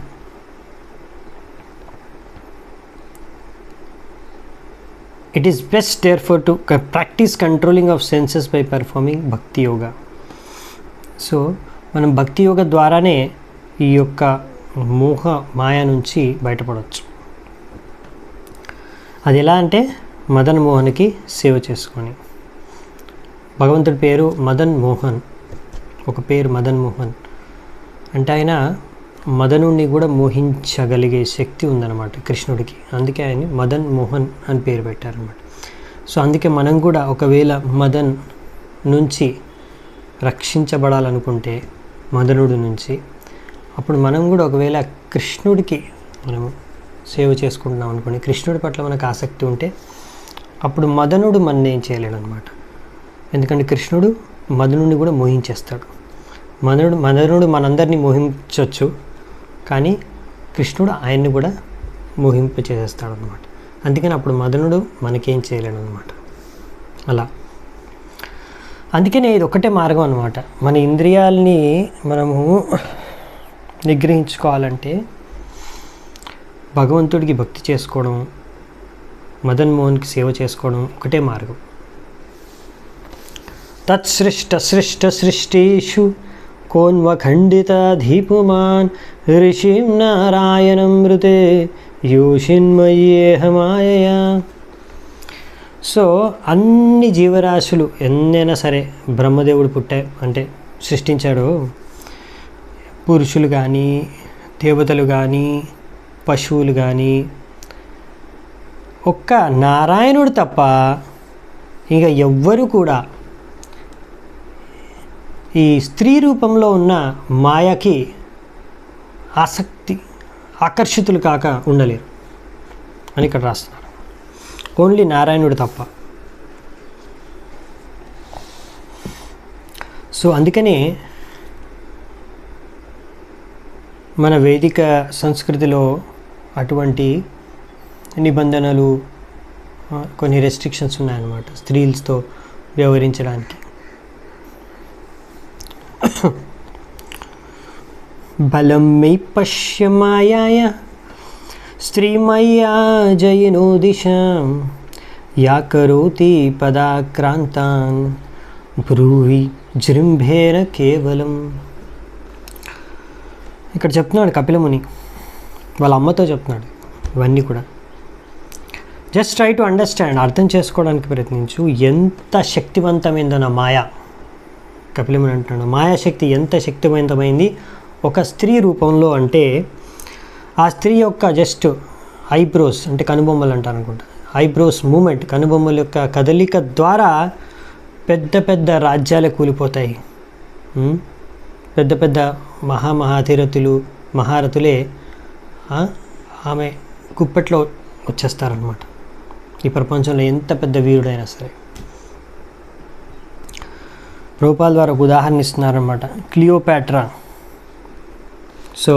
It is best therefore to practice controlling of senses by performing భక్తి యోగా. సో మనం భక్తి యోగ ద్వారానే ఈ యొక్క మోహ మాయ నుంచి బయటపడవచ్చు. అది ఎలా అంటే మదన్ మోహన్కి సేవ చేసుకొని. భగవంతుడి పేరు మదన్ మోహన్, ఒక పేరు మదన్ మోహన్ అంటే ఆయన మదనుడిని కూడా మోహించగలిగే శక్తి ఉందన్నమాట కృష్ణుడికి. అందుకే ఆయన మదన్ మోహన్ అని పేరు పెట్టారన్నమాట. సో అందుకే మనం కూడా ఒకవేళ మదన్ నుంచి రక్షించబడాలనుకుంటే, మదనుడి నుంచి, అప్పుడు మనం కూడా ఒకవేళ కృష్ణుడికి మనము సేవ చేసుకుంటున్నాం అనుకోండి, కృష్ణుడి పట్ల మనకు ఆసక్తి ఉంటే అప్పుడు మదనుడు మన ఏం చేయలేడు అనమాట. ఎందుకంటే కృష్ణుడు మదనుడిని కూడా మోహించేస్తాడు. మదనుడు మనందరినీ మోహించవచ్చు, కానీ కృష్ణుడు ఆయన్ని కూడా మోహింపచేసేస్తాడు అనమాట. అందుకని అప్పుడు మదనుడు మనకేం చేయలేడు అనమాట. అలా అందుకనే ఇది ఒకటే మార్గం అనమాట. మన ఇంద్రియాలని మనము నిగ్రహించుకోవాలంటే భగవంతుడికి భక్తి చేసుకోవడం, మదన్ మోహన్కి సేవ చేసుకోవడం ఒకటే మార్గం. తత్సృష్ట సృష్ట సృష్టిషు కోన్వఖండిత ధీపుమాన్ ఋషిం నారాయణం మృతే యోషిన్మయేహమాయయా. సో అన్ని జీవరాశులు ఎన్నైనా సరే బ్రహ్మదేవుడు సృష్టించాడు. పురుషులు కానీ, దేవతలు కానీ, పశువులు కానీ, ఒక్క నారాయణుడు తప్ప ఇంకా ఎవ్వరు కూడా ఈ స్త్రీ రూపంలో ఉన్న మాయకి ఆకర్షితులు కాక ఉండలేరు. అని ఇక్కడ రాస్తున్నారు. ఓన్లీ నారాయణుడు తప్ప. సో అందుకని మన వేదిక సంస్కృతిలో అటువంటి నిబంధనలు, కొన్ని రెస్ట్రిక్షన్స్ ఉన్నాయన్నమాట స్త్రీలతో వ్యవహరించడానికి. బలం మే పశ్య మాయాయ స్త్రీమయ్యా జయినో దిశాం యా కరోతి పదాక్రాంతాన్ బ్రూహి జృంభేన కేవలం. ఇక్కడ చెప్తున్నాడు కపిలముని, వాళ్ళ అమ్మతో చెప్తున్నాడు ఇవన్నీ కూడా. జస్ట్ ట్రై టు అండర్స్టాండ్, అర్థం చేసుకోవడానికి ప్రయత్నించు ఎంత శక్తివంతమైందో నా మాయ. కపిలముని అంటున్నాడు మాయాశక్తి ఎంత శక్తివంతమైంది ఒక స్త్రీ రూపంలో అంటే, ఆ స్త్రీ యొక్క జస్ట్ ఐబ్రోస్ అంటే కనుబొమ్మలు అంటారు అనుకుంటా, ఐబ్రోస్ మూమెంట్, కనుబొమ్మల యొక్క కదలిక ద్వారా పెద్ద పెద్ద రాజ్యాలే కూలిపోతాయి. పెద్ద పెద్ద మహామహాతిరథులు మహారథులే ఆమె గుప్పెట్లో వచ్చేస్తారనమాట. ఈ ప్రపంచంలో ఎంత పెద్ద వీరుడైనా సరే. ప్రభుపాల్ ద్వారా ఒక ఉదాహరణ ఇస్తున్నారనమాట, క్లియోపాట్రా. సో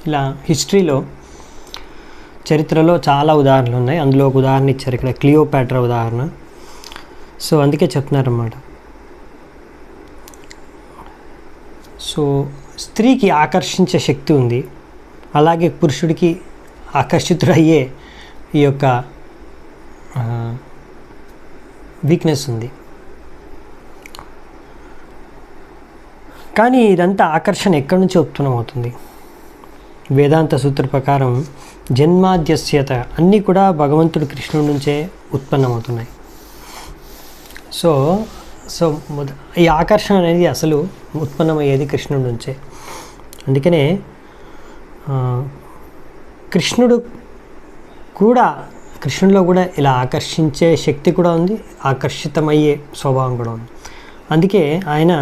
ఇలా హిస్టరీలో చరిత్రలో చాలా ఉదాహరణలు ఉన్నాయి. అందులో ఒక ఉదాహరణ ఇచ్చారు ఇక్కడ, క్లియోపాట్రా ఉదాహరణ. సో అందుకే చెప్తున్నారన్నమాట. సో స్త్రీకి ఆకర్షించే శక్తి ఉంది, అలాగే పురుషుడికి ఆకర్షితుడయ్యే ఈ యొక్క వీక్నెస్ ఉంది. కానీ ఇదంతా ఆకర్షణ ఎక్కడి నుంచి ఉత్పన్నమవుతుంది? వేదాంత సూత్ర ప్రకారం జన్మాద్యస్యత అన్నీ కూడా భగవంతుడు కృష్ణుడి నుంచే ఉత్పన్నమవుతున్నాయి. సో సో ఈ ఆకర్షణ అనేది అసలు ఉత్పన్నమయ్యేది కృష్ణుడి నుంచే. అందుకనే కృష్ణుడిలో కూడా ఇలా ఆకర్షించే శక్తి కూడా ఉంది, ఆకర్షితమయ్యే స్వభావం కూడా ఉంది. అందుకే ఆయన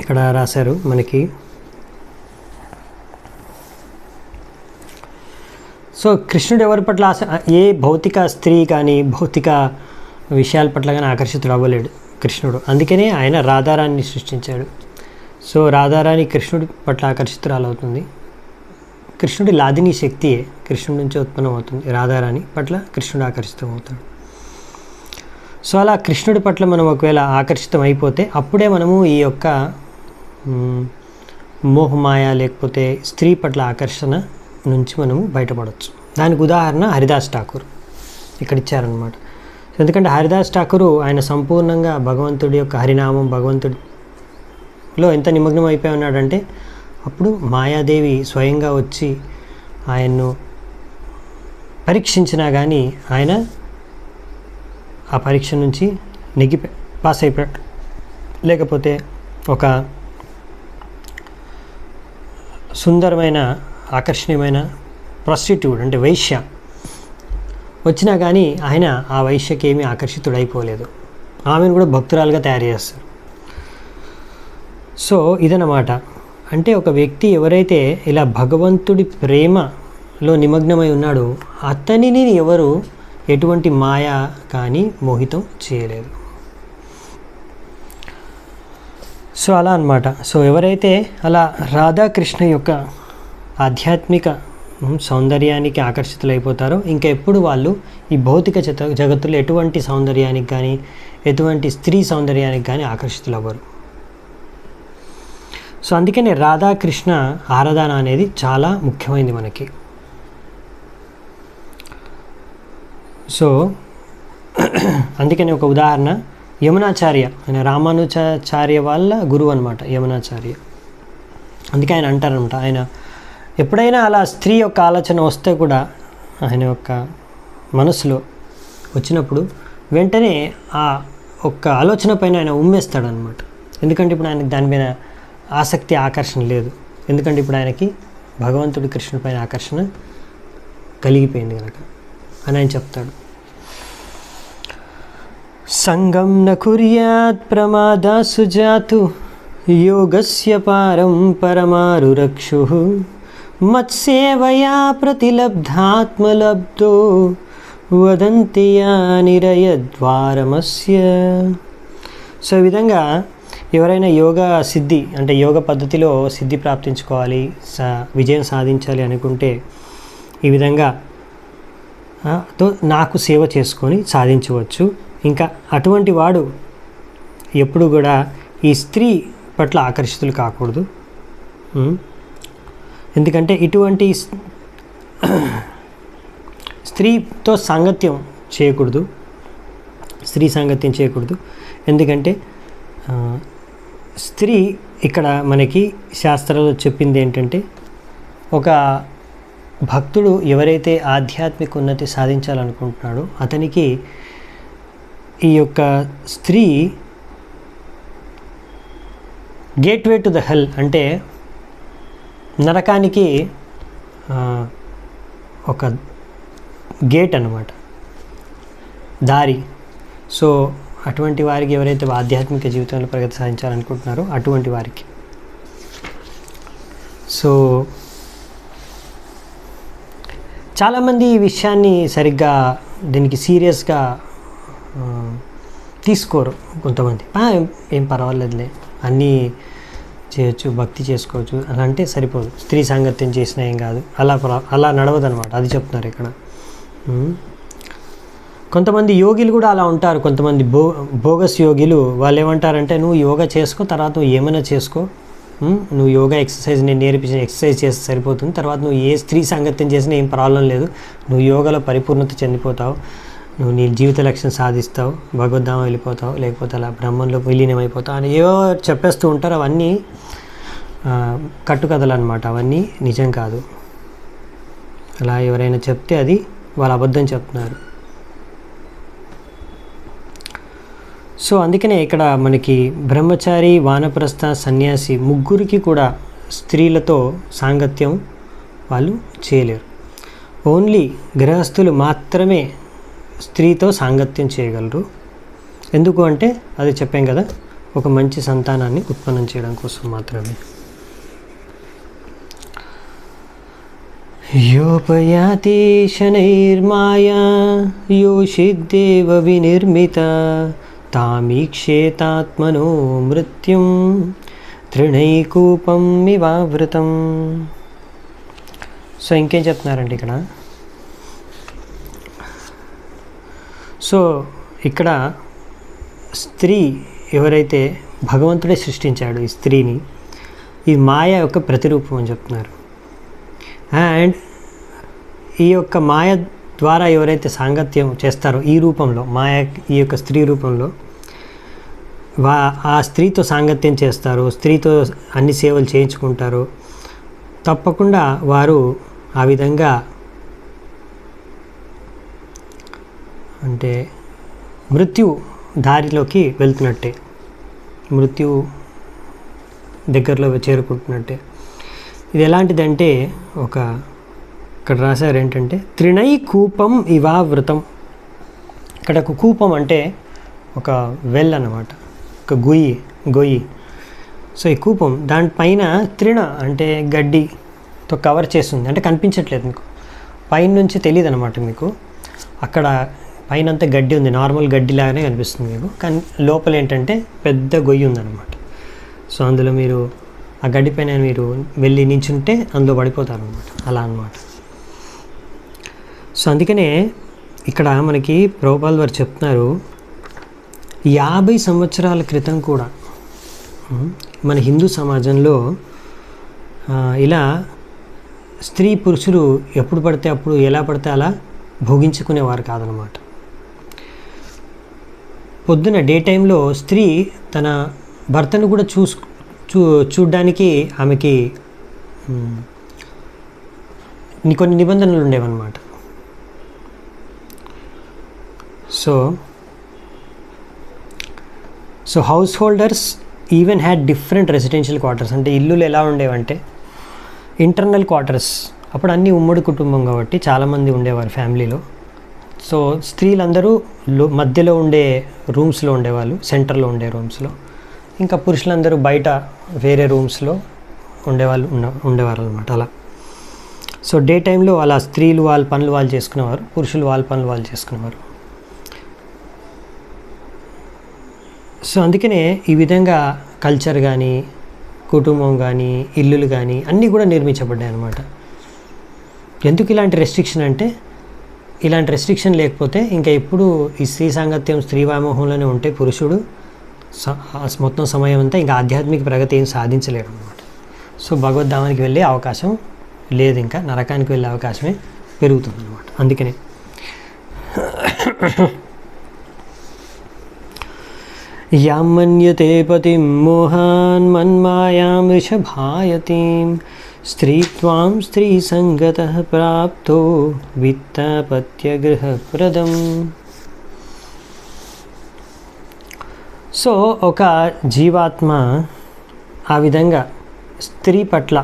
ఇక్కడ రాశారు మనకి. సో కృష్ణుడు ఎవరి పట్ల ఏ భౌతిక స్త్రీ కానీ భౌతిక విషయాల పట్ల కానీ ఆకర్షితుడు అవ్వలేడు కృష్ణుడు. అందుకనే ఆయన రాధారాణిని సృష్టించాడు. సో రాధారాణి కృష్ణుడి పట్ల ఆకర్షితురాలవుతుంది. కృష్ణుడి లాదిని శక్తియే కృష్ణుడి నుంచి ఉత్పన్నమవుతుంది. రాధారాణి పట్ల కృష్ణుడు ఆకర్షితమవుతాడు. సో అలా కృష్ణుడి పట్ల మనం ఒకవేళ ఆకర్షితం అయిపోతే అప్పుడే మనము ఈ యొక్క మోహమాయ లేకపోతే స్త్రీ పట్ల ఆకర్షణ నుంచి మనము బయటపడవచ్చు. దానికి ఉదాహరణ హరిదాస్ ఠాకూర్ ఇక్కడ ఇచ్చారనమాట. ఎందుకంటే హరిదాస్ ఠాకూరు ఆయన సంపూర్ణంగా భగవంతుడి యొక్క హరినామం, భగవంతుడిలో ఎంత నిమగ్నం అయిపోయి ఉన్నాడంటే అప్పుడు మాయాదేవి స్వయంగా వచ్చి ఆయన్ను పరీక్షించినా కానీ ఆయన ఆ పరీక్ష నుంచి పాస్ అయిపోయాడు. లేకపోతే ఒక సుందరమైన ఆకర్షణీయమైన ప్రాస్టిట్యూట్ అంటే వైశ్య వచ్చినా కానీ ఆయన ఆ వైశ్యకి ఏమీ ఆకర్షితుడైపోలేదు. ఆమెను కూడా భక్తురాలుగా తయారు చేస్తారు. సో ఇదన్నమాట. అంటే ఒక వ్యక్తి ఎవరైతే ఇలా భగవంతుడి ప్రేమలో నిమగ్నమై ఉన్నాడో అతనిని ఎవరు ఎటువంటి మాయ కానీ మోహితం చేయలేదు. సో అలా అన్నమాట. సో ఎవరైతే అలా రాధాకృష్ణ యొక్క ఆధ్యాత్మిక సౌందర్యానికి ఆకర్షితులైపోతారో ఇంకా ఎప్పుడు వాళ్ళు ఈ భౌతిక జగత్తులో ఎటువంటి సౌందర్యానికి కానీ ఎటువంటి స్త్రీ సౌందర్యానికి కానీ ఆకర్షితులు అవ్వరు. సో అందుకనే రాధాకృష్ణ ఆరాధన అనేది చాలా ముఖ్యమైనది మనకి. సో అందుకని ఒక ఉదాహరణ యమునాచార్య, ఆయన రామానుజాచార్య వాళ్ళ గురువు అనమాట యమునాచార్య. అందుకే ఆయన అంటారనమాట, ఆయన ఎప్పుడైనా అలా స్త్రీ యొక్క ఆలోచన వస్తే కూడా ఆయన యొక్క మనసులో వచ్చినప్పుడు వెంటనే ఆ ఒక్క ఆలోచన పైన ఆయన ఉమ్మేస్తాడనమాట. ఎందుకంటే ఇప్పుడు ఆయనకి దాని మీద ఆసక్తి ఆకర్షణ లేదు. ఎందుకంటే ఇప్పుడు ఆయనకి భగవంతుడి కృష్ణుడి పైన ఆకర్షణ కలిగిపోయింది కనుక అని ఆయన చెప్తాడు. సంగం న కుర్యాత్ ప్రమాదా సుజాతు యోగస్య పారం పరమారురక్షుః మత్సేవయా ప్రతిలబ్ధాత్మలబ్ధో వదంతి నిరయద్వారమస్య. సో ఈ విధంగా ఎవరైనా యోగా సిద్ధి అంటే యోగ పద్ధతిలో సిద్ధి ప్రాప్తించుకోవాలి, విజయం సాధించాలి అనుకుంటే ఈ విధంగా నాకు సేవ చేసుకొని సాధించవచ్చు. ఇంకా అటువంటి వాడు ఎప్పుడు కూడా ఈ స్త్రీ పట్ల ఆకర్షితులు కాకూడదు. ఎందుకంటే ఇటువంటి స్త్రీతో సాంగత్యం చేయకూడదు, స్త్రీ సాంగత్యం చేయకూడదు. ఎందుకంటే స్త్రీ ఇక్కడ మనకి శాస్త్రాల్లో చెప్పింది ఏంటంటే, ఒక భక్తుడు ఎవరైతే ఆధ్యాత్మిక ఉన్నతి సాధించాలనుకుంటున్నాడో అతనికి ఈ యొక్క స్త్రీ గేట్వే టు ద హెల్ అంటే నరకానికి ఒక గేట్ అన్నమాట, దారి. సో అటువంటి వారికి ఎవరైతే ఆధ్యాత్మిక జీవితంలో ప్రగతి సాధించాలనుకుంటున్నారో అటువంటి వారికి. సో చాలామంది ఈ విషయాన్ని సరిగ్గా దీనికి సీరియస్గా తీసుకోరు. కొంతమంది ఏం పర్వాలేదులే, అన్నీ చేయొచ్చు, భక్తి చేసుకోవచ్చు అలా అంటే సరిపోదు, స్త్రీ సాంగత్యం చేసినా ఏం కాదు, అలా నడవదనమాట. అది చెప్తున్నారు ఇక్కడ. కొంతమంది యోగిలు కూడా అలా ఉంటారు. కొంతమంది బోగస్ యోగిలు వాళ్ళు ఏమంటారంటే, నువ్వు యోగా చేసుకో, తర్వాత నువ్వు ఏమైనా చేసుకో, నువ్వు యోగా ఎక్సర్సైజ్ నేను నేర్పించిన ఎక్సర్సైజ్ చేస్తే సరిపోతుంది, తర్వాత నువ్వు ఏ స్త్రీ సాంగత్యం చేసినా ఏం ప్రాబ్లం లేదు, నువ్వు యోగాలో పరిపూర్ణత చెందిపోతావు, నువ్వు నీ జీవిత లక్ష్యం సాధిస్తావు, భగవద్ధామం వెళ్ళిపోతావు, లేకపోతే అలా బ్రహ్మంలో విలీనమైపోతావు అని ఏవో చెప్పేస్తూ ఉంటారు. అవన్నీ కట్టుకథలు అన్నమాట, అవన్నీ నిజం కాదు. అలా ఎవరైనా చెప్తే అది వాళ్ళు అబద్ధం చెప్తున్నారు. సో అందుకనే ఇక్కడ మనకి బ్రహ్మచారి, వానప్రస్థ, సన్యాసి ముగ్గురికి కూడా స్త్రీలతో సాంగత్యం వాళ్ళు చేయలేరు. ఓన్లీ గృహస్థులు మాత్రమే స్త్రీతో సాంగత్యం చేయగలరు. ఎందుకు అంటే అది చెప్పాం కదా, ఒక మంచి సంతానాన్ని ఉత్పన్నం చేయడం కోసం మాత్రమే. యోపయాతి శనైర్మాయా యోషిద్దేవ వినిర్మిత తామీక్షేతాత్మనో మృత్యుం తృణైకూపం ఇవావృతం. సో ఇంకేం చెప్తున్నారంటే ఇక్కడ, సో ఇక్కడ స్త్రీ ఎవరైతే భగవంతుడే సృష్టించాడు ఈ స్త్రీని, ఈ మాయ యొక్క ప్రతిరూపం అని చెప్తున్నారు. అండ్ ఈ యొక్క మాయ ద్వారా ఎవరైతే సాంగత్యం చేస్తారో ఈ రూపంలో, మాయ ఈ యొక్క స్త్రీ రూపంలో ఆ స్త్రీతో సాంగత్యం చేస్తారు, స్త్రీతో అన్ని సేవలు చేయించుకుంటారు, తప్పకుండా వారు ఆ విధంగా అంటే మృత్యు దారిలోకి వెళ్తున్నట్టే, మృత్యు దగ్గరలో చేరుకుంటున్నట్టే. ఇది ఎలాంటిదంటే ఇక్కడ రాశారు ఏంటంటే త్రిణై కూపం ఇవావృతం. ఇక్కడ ఒక కూపం అంటే ఒక వెల్ అన్నమాట, ఒక గొయ్యి. సో ఈ కూపం దానిపైన తృణ అంటే గడ్డితో కవర్ చేస్తుంది, అంటే కనిపించట్లేదు మీకు, పైన నుంచి తెలియదు అనమాట మీకు. అక్కడ పైన అంతా గడ్డి ఉంది, నార్మల్ గడ్డిలాగానే కనిపిస్తుంది మీకు, కానీ లోపల ఏంటంటే పెద్ద గొయ్యి ఉందన్నమాట. సో అందులో మీరు ఆ గడ్డి పైన మీరు వెళ్ళి నించుంటే అందులో పడిపోతారు అనమాట, అలా అనమాట. సో అందుకనే ఇక్కడ మనకి ప్రభుపాల్ వారు చెప్తున్నారు, 50 సంవత్సరాల క్రితం కూడా మన హిందూ సమాజంలో ఇలా స్త్రీ పురుషులు ఎప్పుడు పడితే అప్పుడు ఎలా పడితే అలా భోగించుకునేవారు కాదనమాట. పొద్దున డే టైంలో స్త్రీ తన భర్తను కూడా చూడ్డానికి ఆమెకి కొన్ని నిబంధనలు ఉండేవన్నమాట. So house holders even had different residential quarters. అంటే ఇల్లులు ఎలా ఉండేవంటే ఇంటర్నల్ క్వార్టర్స్, అప్పుడు అన్నీ ఉమ్మడి కుటుంబం కాబట్టి చాలామంది ఉండేవారు ఫ్యామిలీలో. సో స్త్రీలందరూ మధ్యలో ఉండే రూమ్స్లో ఉండేవాళ్ళు, సెంటర్లో ఉండే రూమ్స్లో, ఇంకా పురుషులందరూ బయట వేరే రూమ్స్లో ఉండేవారు అనమాట. అలా సో డే టైంలో అలా స్త్రీలు వాళ్ళ పనులు వాళ్ళు చేసుకునేవారు, పురుషులు వాళ్ళ పనులు వాళ్ళు చేసుకునేవారు. సో అందుకనే ఈ విధంగా కల్చర్ కానీ, కుటుంబం కానీ, ఇల్లులు కానీ అన్నీ కూడా నిర్మించబడ్డాయి అన్నమాట. ఎందుకు ఇలాంటి రెస్ట్రిక్షన్ అంటే, ఇలాంటి రెస్ట్రిక్షన్ లేకపోతే ఇంకా ఎప్పుడు ఈ స్త్రీ సాంగత్యం, స్త్రీ వ్యామోహంలోనే ఉంటే పురుషుడు మొత్తం సమయం అంతా ఇంకా ఆధ్యాత్మిక ప్రగతి ఏం సాధించలేడు అనమాట. సో భగవద్ధామానికి వెళ్ళే అవకాశం లేదు, ఇంకా నరకానికి వెళ్ళే అవకాశమే పెరుగుతుంది అనమాట. అందుకనే యామన్యతే పతిం మోహాన్ మన్మాయాం వృషభాయతీం స్త్రీత్వాం స్త్రీ సంగతః ప్రాప్తో విత్తపత్యగృహప్రదం. సో ఒక జీవాత్మ ఆ విధంగా స్త్రీ పట్ల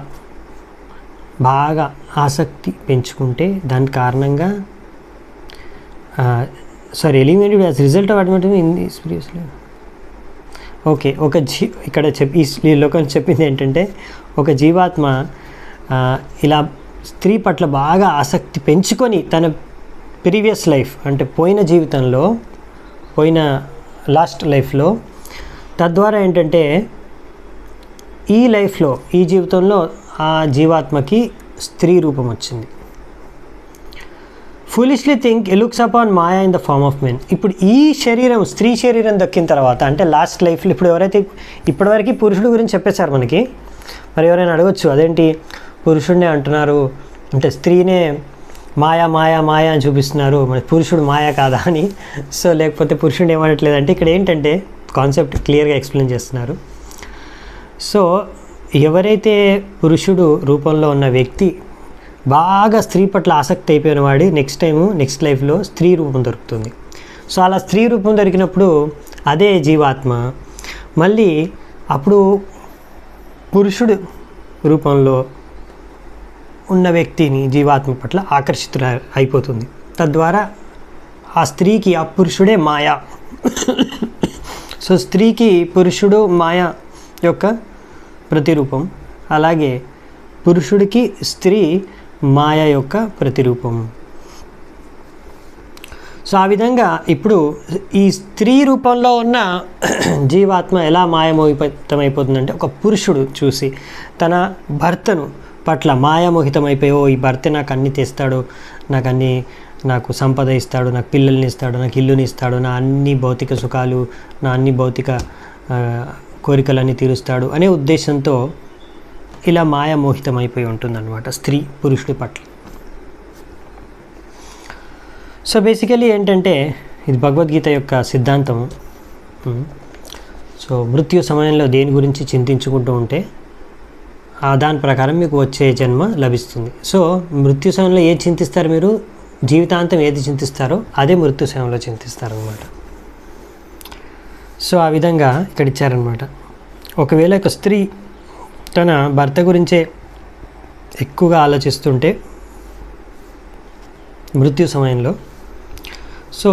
బాగా ఆసక్తి పెంచుకుంటే దాని కారణంగా eliminated as result of admit in seriously. Okay, ఇక్కడ ఈ లోకం చెప్పింది ఏంటంటే, ఒక జీవాత్మ ఇలా స్త్రీ పట్ల బాగా ఆసక్తి పెంచుకొని తన ప్రీవియస్ లైఫ్ అంటే పోయిన లాస్ట్ లైఫ్లో, తద్వారా ఏంటంటే ఈ లైఫ్లో, ఈ జీవితంలో ఆ జీవాత్మకి స్త్రీ రూపం వచ్చింది. Foolishly think looks upon maya in the form of men. ఇప్పుడు ఈ శరీరం, స్త్రీ శరీరం దక్కిన తర్వాత అంటే లాస్ట్ లైఫ్లో, ఇప్పుడు ఎవరైతే ఇప్పటివరకు పురుషుడు గురించి చెప్పేశారు మనకి, మరి ఎవరైనా అడగచ్చు అదేంటి పురుషుడినే అంటున్నారు అంటే స్త్రీనే మాయా మాయా మాయా అని చూపిస్తున్నారు, మరి పురుషుడు మాయా కాదా అని. సో లేకపోతే పురుషుడు ఏమనట్లేదంటే ఇక్కడ ఏంటంటే కాన్సెప్ట్ క్లియర్గా ఎక్స్ప్లెయిన్ చేస్తున్నారు. సో ఎవరైతే పురుషుడు రూపంలో ఉన్న వ్యక్తి బాగా స్త్రీ పట్ల ఆసక్తి అయిపోయిన వాడి నెక్స్ట్ లైఫ్లో స్త్రీ రూపం దొరుకుతుంది. సో అలా స్త్రీ రూపం దొరికినప్పుడు అదే జీవాత్మ మళ్ళీ అప్పుడు పురుషుడు రూపంలో ఉన్న వ్యక్తిని జీవాత్మ పట్ల ఆకర్షితుల అయిపోతుంది. తద్వారా ఆ స్త్రీకి ఆ పురుషుడే మాయా. సో స్త్రీకి పురుషుడు మాయా యొక్క ప్రతిరూపం, అలాగే పురుషుడికి స్త్రీ మాయ యొక్క ప్రతిరూపం. సో ఆ విధంగా ఇప్పుడు ఈ స్త్రీ రూపంలో ఉన్న జీవాత్మ ఎలా మాయామోహితమైపోతుందంటే, ఒక పురుషుడు చూసి తన భర్తను పట్ల మాయామోహితమైపోయో, ఈ భర్త నాకు అన్నీ తెస్తాడు, నాకు సంపద ఇస్తాడు, నాకు పిల్లల్ని ఇస్తాడు, నాకు ఇల్లుని ఇస్తాడు, నా అన్ని భౌతిక సుఖాలు, నా అన్ని భౌతిక కోరికలన్నీ తీరుస్తాడు అనే ఉద్దేశంతో ఇలా మాయామోహితమైపోయి ఉంటుందన్నమాట స్త్రీ పురుషుడి పట్ల. సో బేసికలీ ఏంటంటే ఇది భగవద్గీత యొక్క సిద్ధాంతం. సో మృత్యు సమయంలో దేని గురించి చింతించుకుంటూ ఉంటే దాని ప్రకారం మీకు వచ్చే జన్మ లభిస్తుంది. సో మృత్యు సమయంలో ఏది చింతిస్తారు మీరు, జీవితాంతం ఏది చింతిస్తారో అదే మృత్యు సమయంలో చింతిస్తారనమాట. సో ఆ విధంగా ఇక్కడ ఇచ్చారనమాట. ఒకవేళ ఒక స్త్రీ తన భర్త గురించే ఎక్కువగా ఆలోచిస్తుంటే మృత్యు సమయంలో, సో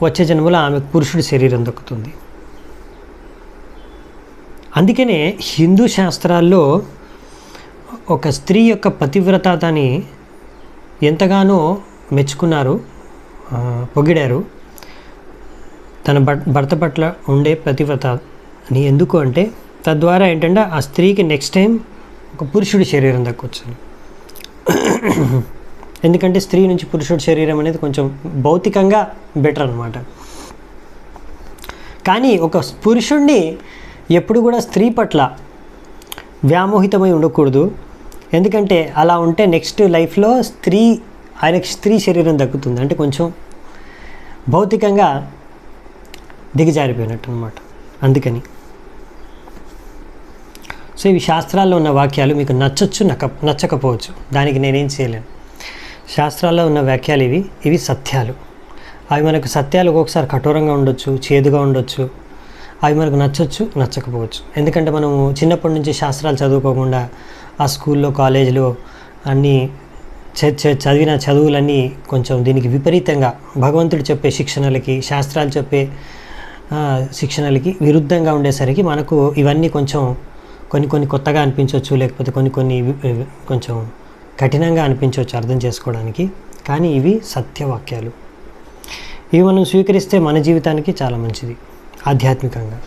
వచ్చే జన్మలో ఆమె పురుషుడి శరీరం దక్కుతుంది. అందుకనే హిందూ శాస్త్రాల్లో ఒక స్త్రీ యొక్క పతివ్రతని ఎంతగానో మెచ్చుకున్నారు, పొగిడారు. తన భర్త పట్ల ఉండే పతివ్రత అని. ఎందుకు అంటే తద్వారా ఏంటంటే ఆ స్త్రీకి నెక్స్ట్ టైం ఒక పురుషుడి శరీరం దక్కొచ్చు. ఎందుకంటే స్త్రీ నుంచి పురుషుడి శరీరం అనేది కొంచెం భౌతికంగా బెటర్ అనమాట. కానీ ఒక పురుషుడిని ఎప్పుడు కూడా స్త్రీ పట్ల వ్యామోహితమై ఉండకూడదు. ఎందుకంటే అలా ఉంటే నెక్స్ట్ లైఫ్లో ఆయనకి స్త్రీ శరీరం దక్కుతుంది, అంటే కొంచెం భౌతికంగా దిగజారిపోయినట్టు అనమాట. అందుకని సో ఇవి శాస్త్రాల్లో ఉన్న వాక్యాలు మీకు నచ్చచ్చు, నచ్చకపోవచ్చు, దానికి నేనేం చేయలేను. శాస్త్రాల్లో ఉన్న వాక్యాలు ఇవి సత్యాలు. అవి మనకు సత్యాలు ఒక్కొక్కసారి కఠోరంగా ఉండొచ్చు, చేదుగా ఉండొచ్చు. అవి మనకు నచ్చచ్చు, నచ్చకపోవచ్చు. ఎందుకంటే మనము చిన్నప్పటి నుంచి శాస్త్రాలు చదువుకోకుండా ఆ స్కూల్లో, కాలేజీలో అన్నీ చదివిన చదువులన్నీ కొంచెం దీనికి విపరీతంగా భగవంతుడు చెప్పే శిక్షణలకి, శాస్త్రాలు చెప్పే శిక్షణలకి విరుద్ధంగా ఉండేసరికి మనకు ఇవన్నీ కొంచెం కొన్ని కొత్తగా అనిపించవచ్చు, లేకపోతే కొన్ని కొంచెం కఠినంగా అనిపించవచ్చు అర్థం చేసుకోవడానికి. కానీ ఇవి సత్యవాక్యాలు. ఇవి మనం స్వీకరిస్తే మన జీవితానికి చాలా మంచిది ఆధ్యాత్మికంగా.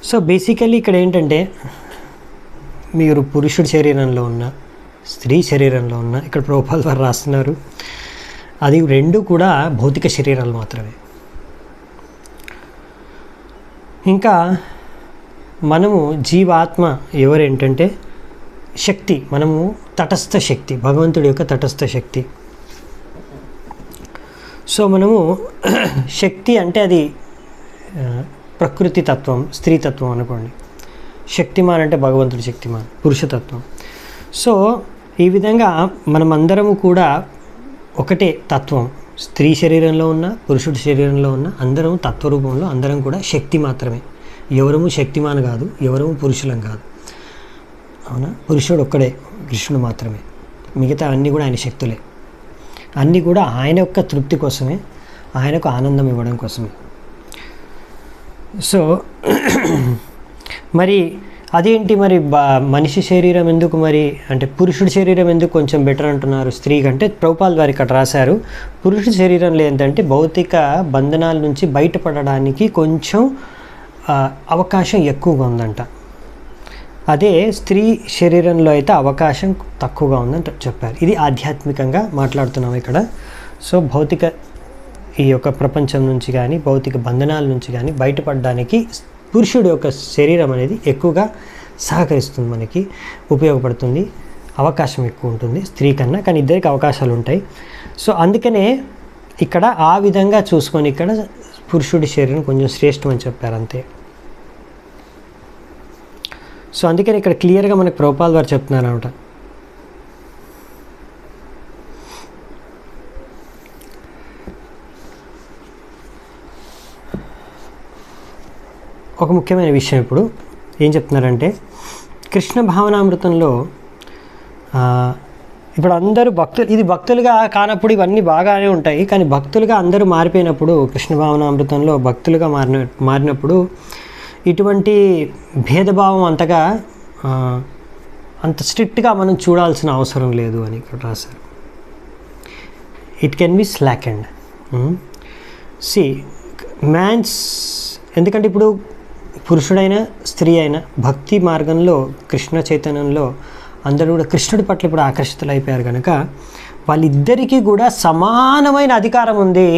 సో బేసికల్లీ ఇక్కడ ఏంటంటే, మీరు పురుషుడి శరీరంలో ఉన్న, స్త్రీ శరీరంలో ఉన్న, ఇక్కడ ప్రభుపాద వారు రాస్తున్నారు, అది రెండు కూడా భౌతిక శరీరాలు మాత్రమే. ఇంకా మనము జీవాత్మ ఎవరేంటంటే శక్తి, మనము తటస్థ శక్తి, భగవంతుడి యొక్క తటస్థ శక్తి. సో మనము శక్తి అంటే అది ప్రకృతి తత్వం, స్త్రీ తత్వం అనుకోండి. శక్తిమాన్ అంటే భగవంతుడి శక్తిమాన్, పురుషతత్వం. సో ఈ విధంగా మనమందరము కూడా ఒకటే తత్వం, స్త్రీ శరీరంలో ఉన్న, పురుషుడి శరీరంలో ఉన్న అందరం తత్వరూపంలో అందరం కూడా శక్తి మాత్రమే. ఎవరము శక్తిమాన్ కాదు, ఎవరము పురుషులం కాదు. అవునా? పురుషుడు ఒక్కడే, కృష్ణుడు మాత్రమే. మిగతా అన్నీ కూడా ఆయన శక్తులే. అన్నీ కూడా ఆయన యొక్క తృప్తి కోసమే, ఆయనకు ఆనందం ఇవ్వడం కోసమే. సో మరి అదేంటి మరి మనిషి శరీరం ఎందుకు మరి అంటే పురుషుడి శరీరం ఎందుకు కొంచెం బెటర్ అంటున్నారు స్త్రీ కంటే? ప్రభుపాద వారు ఇక్కడ రాశారు, పురుషుడి శరీరంలో ఏంటంటే భౌతిక బంధనాల నుంచి బయటపడడానికి కొంచెం అవకాశం ఎక్కువగా ఉందంట. అదే స్త్రీ శరీరంలో అయితే అవకాశం తక్కువగా ఉందని చెప్పారు. ఇది ఆధ్యాత్మికంగా మాట్లాడుతున్నాం ఇక్కడ. సో భౌతిక ఈ యొక్క ప్రపంచం నుంచి కానీ, భౌతిక బంధనాల నుంచి కానీ బయటపడడానికి పురుషుడు యొక్క శరీరం అనేది ఎక్కువగా సహకరిస్తుంది, మనకి ఉపయోగపడుతుంది, అవకాశం ఎక్కువ ఉంటుంది స్త్రీ కన్నా. కానీ ఇద్దరికి అవకాశాలు ఉంటాయి. సో అందుకనే ఇక్కడ ఆ విధంగా చూసుకొని ఇక్కడ పురుషుడి శరీరం కొంచెం శ్రేష్టం అని చెప్పారు, అంతే. సో అందుకని ఇక్కడ క్లియర్గా మనకు ప్రభుపాద వారు చెప్తున్నారు అనమాట. ఒక ముఖ్యమైన విషయం ఇప్పుడు ఏం చెప్తున్నారంటే, కృష్ణ భావనామృతంలో ఇప్పుడు అందరూ భక్తులు, ఇది భక్తులుగా కానప్పుడు ఇవన్నీ బాగానే ఉంటాయి, కానీ భక్తులుగా అందరూ మారిపోయినప్పుడు, కృష్ణ భావనామృతంలో భక్తులుగా మారినప్పుడు ఇటువంటి భేదభావం అంతగా అంత స్ట్రిక్ట్గా మనం చూడాల్సిన అవసరం లేదు అని ఇక్కడ రాశారు. It can be slackened. See man's, ఎందుకంటే ఇప్పుడు పురుషుడైనా స్త్రీ అయినా భక్తి మార్గంలో, కృష్ణ చైతన్యంలో అందరూ కూడా కృష్ణుడి పట్ల ఇప్పుడు ఆకర్షితులు అయిపోయారు కనుక వాళ్ళిద్దరికీ కూడా సమానమైన అధికారం ఉంది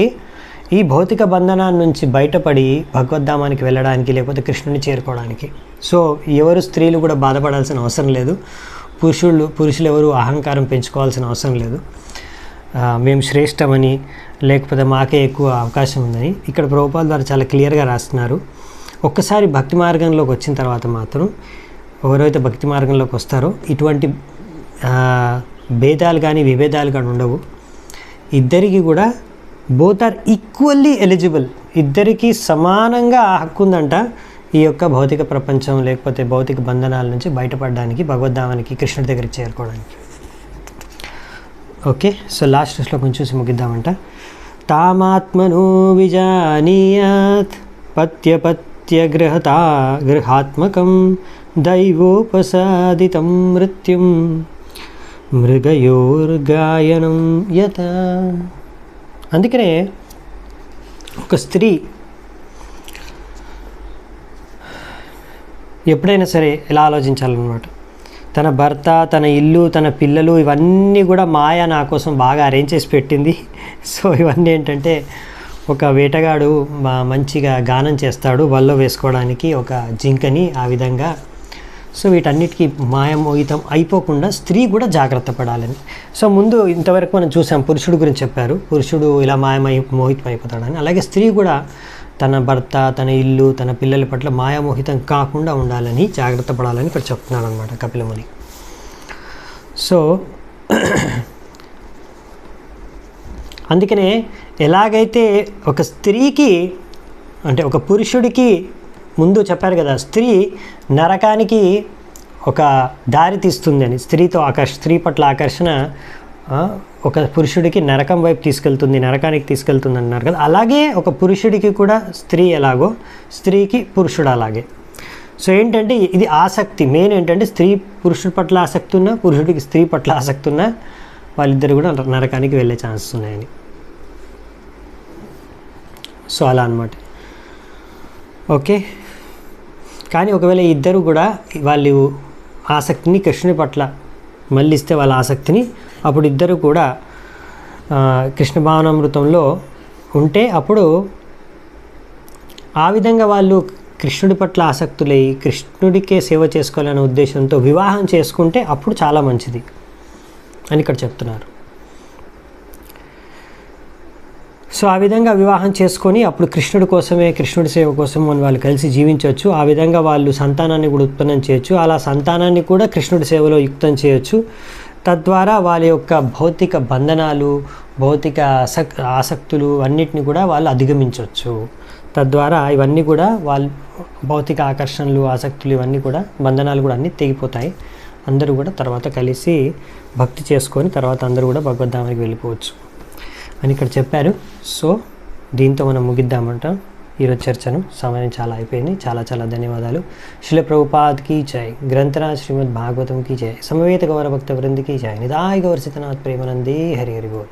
ఈ భౌతిక బంధనాల నుంచి బయటపడి భగవద్ధామానికి వెళ్ళడానికి, లేకపోతే కృష్ణుని చేరుకోవడానికి. సో ఎవరు స్త్రీలు కూడా బాధపడాల్సిన అవసరం లేదు, పురుషులు ఎవరు అహంకారం పెంచుకోవాల్సిన అవసరం లేదు, మేము శ్రేష్టమని లేకపోతే మాకే ఎక్కువ అవకాశం ఉందని. ఇక్కడ ప్రభుపాద వారు చాలా క్లియర్గా రాస్తున్నారు. ఒక్కసారి భక్తి మార్గంలోకి వచ్చిన తర్వాత మాత్రం ఎవరైతే భక్తి మార్గంలోకి వస్తారో ఇటువంటి భేదాలు కానీ విభేదాలు కానీ ఉండవు. ఇద్దరికి కూడా బోత్ ఆర్ ఈక్వల్లీ ఎలిజిబుల్, ఇద్దరికీ సమానంగా హక్కు ఉందంట ఈ యొక్క భౌతిక ప్రపంచం లేకపోతే భౌతిక బంధనాల నుంచి బయటపడడానికి, భగవద్ధామానికి, కృష్ణుడి దగ్గరికి చేరుకోవడానికి. ఓకే, సో లాస్ట్ శ్లోకం చూసి ముగిద్దామంట. తామాత్మనో విజానీయాత్ గృహాత్మకం దైవోపసాదితం మృత్యుం మృగయోర్గాయనం యత. అందుకనే ఒక స్త్రీ ఎప్పుడైనా సరే ఎలా ఆలోచించాలన్నమాట, తన భర్త, తన ఇల్లు, తన పిల్లలు ఇవన్నీ కూడా మాయ నా కోసం బాగా అరేంజ్ చేసి పెట్టింది. సో ఇవన్నీ ఏంటంటే ఒక వేటగాడు మంచిగా గానం చేస్తాడు వల్లో వేసుకోవడానికి ఒక జింకని, ఆ విధంగా. సో వీటన్నిటికీ మాయమోహితం అయిపోకుండా స్త్రీ కూడా జాగ్రత్త పడాలని. సో ముందు ఇంతవరకు మనం చూసాం, పురుషుడు గురించి చెప్పారు, పురుషుడు ఇలా మోహితం అయిపోతాడని. అలాగే స్త్రీ కూడా తన భర్త, తన ఇల్లు, తన పిల్లల పట్ల మాయామోహితం కాకుండా ఉండాలని, జాగ్రత్త పడాలని ఇక్కడ చెప్తున్నాడు అనమాట కపిలముని. సో అందుకనే ఎలాగైతే ఒక స్త్రీకి అంటే ఒక పురుషుడికి ముందు చెప్పారు కదా, స్త్రీ నరకానికి ఒక దారి తీస్తుంది అని, స్త్రీ పట్ల ఆకర్షణ ఒక పురుషుడికి నరకం వైపు తీసుకెళ్తుంది, నరకానికి తీసుకెళ్తుంది అన్నారు కదా, అలాగే ఒక పురుషుడికి కూడా స్త్రీ ఎలాగో స్త్రీకి పురుషుడు అలాగే. సో ఏంటంటే ఇది ఆసక్తి మెయిన్ ఏంటంటే స్త్రీ పురుషుడి పట్ల ఆసక్తి ఉన్నా, పురుషుడికి స్త్రీ పట్ల ఆసక్తి ఉన్నా వాళ్ళిద్దరు కూడా నరకానికి వెళ్ళే ఛాన్సెస్ ఉన్నాయని. సో అలా అన్నమాట. ఓకే, కానీ ఒకవేళ ఇద్దరు కూడా వాళ్ళు ఆసక్తిని కృష్ణుని పట్ల మళ్ళిస్తే వాళ్ళ ఆసక్తిని, అప్పుడు ఇద్దరు కూడా కృష్ణ భావనామృతంలో ఉంటే అప్పుడు ఆ విధంగా వాళ్ళు కృష్ణుడి పట్ల ఆసక్తులై కృష్ణుడికే సేవ చేసుకోవాలనే ఉద్దేశంతో వివాహం చేసుకుంటే అప్పుడు చాలా మంచిది అని ఇక్కడ చెప్తున్నారు. సో ఆ విధంగా వివాహం చేసుకొని అప్పుడు కృష్ణుడి కోసమే, కృష్ణుడి సేవ కోసం వాళ్ళు కలిసి జీవించవచ్చు. ఆ విధంగా వాళ్ళు సంతానాన్ని కూడా ఉత్పన్నం చేయొచ్చు. అలా సంతానాన్ని కూడా కృష్ణుడి సేవలో యుక్తం చేయొచ్చు. తద్వారా వాళ్ళ యొక్క భౌతిక బంధనాలు, భౌతిక ఆసక్తులు అన్నిటిని కూడా వాళ్ళు అధిగమించవచ్చు. తద్వారా ఇవన్నీ కూడా వాళ్ళు భౌతిక ఆకర్షణలు, ఆసక్తులు, ఇవన్నీ కూడా బంధనాలు కూడా అన్నీ తెగిపోతాయి. అందరూ కూడా తర్వాత కలిసి భక్తి చేసుకొని తర్వాత అందరూ కూడా భగవద్ధామానికి వెళ్ళిపోవచ్చు అని ఇక్కడ చెప్పారు. సో దీంతో మనం ముగిద్దామంట ఈరోజు చర్చను. సమయం చాలా అయిపోయింది. చాలా చాలా ధన్యవాదాలు. శ్రీల ప్రభుపాద్ కీ జై, గ్రంథరాజ్ శ్రీమద్ భాగవతం కీ జై, సమవేత గౌర భక్త వృంద్ కీ జై, నిదాయ గౌర సీతనాథ్ ప్రేమానందే హరి హరి బోల్.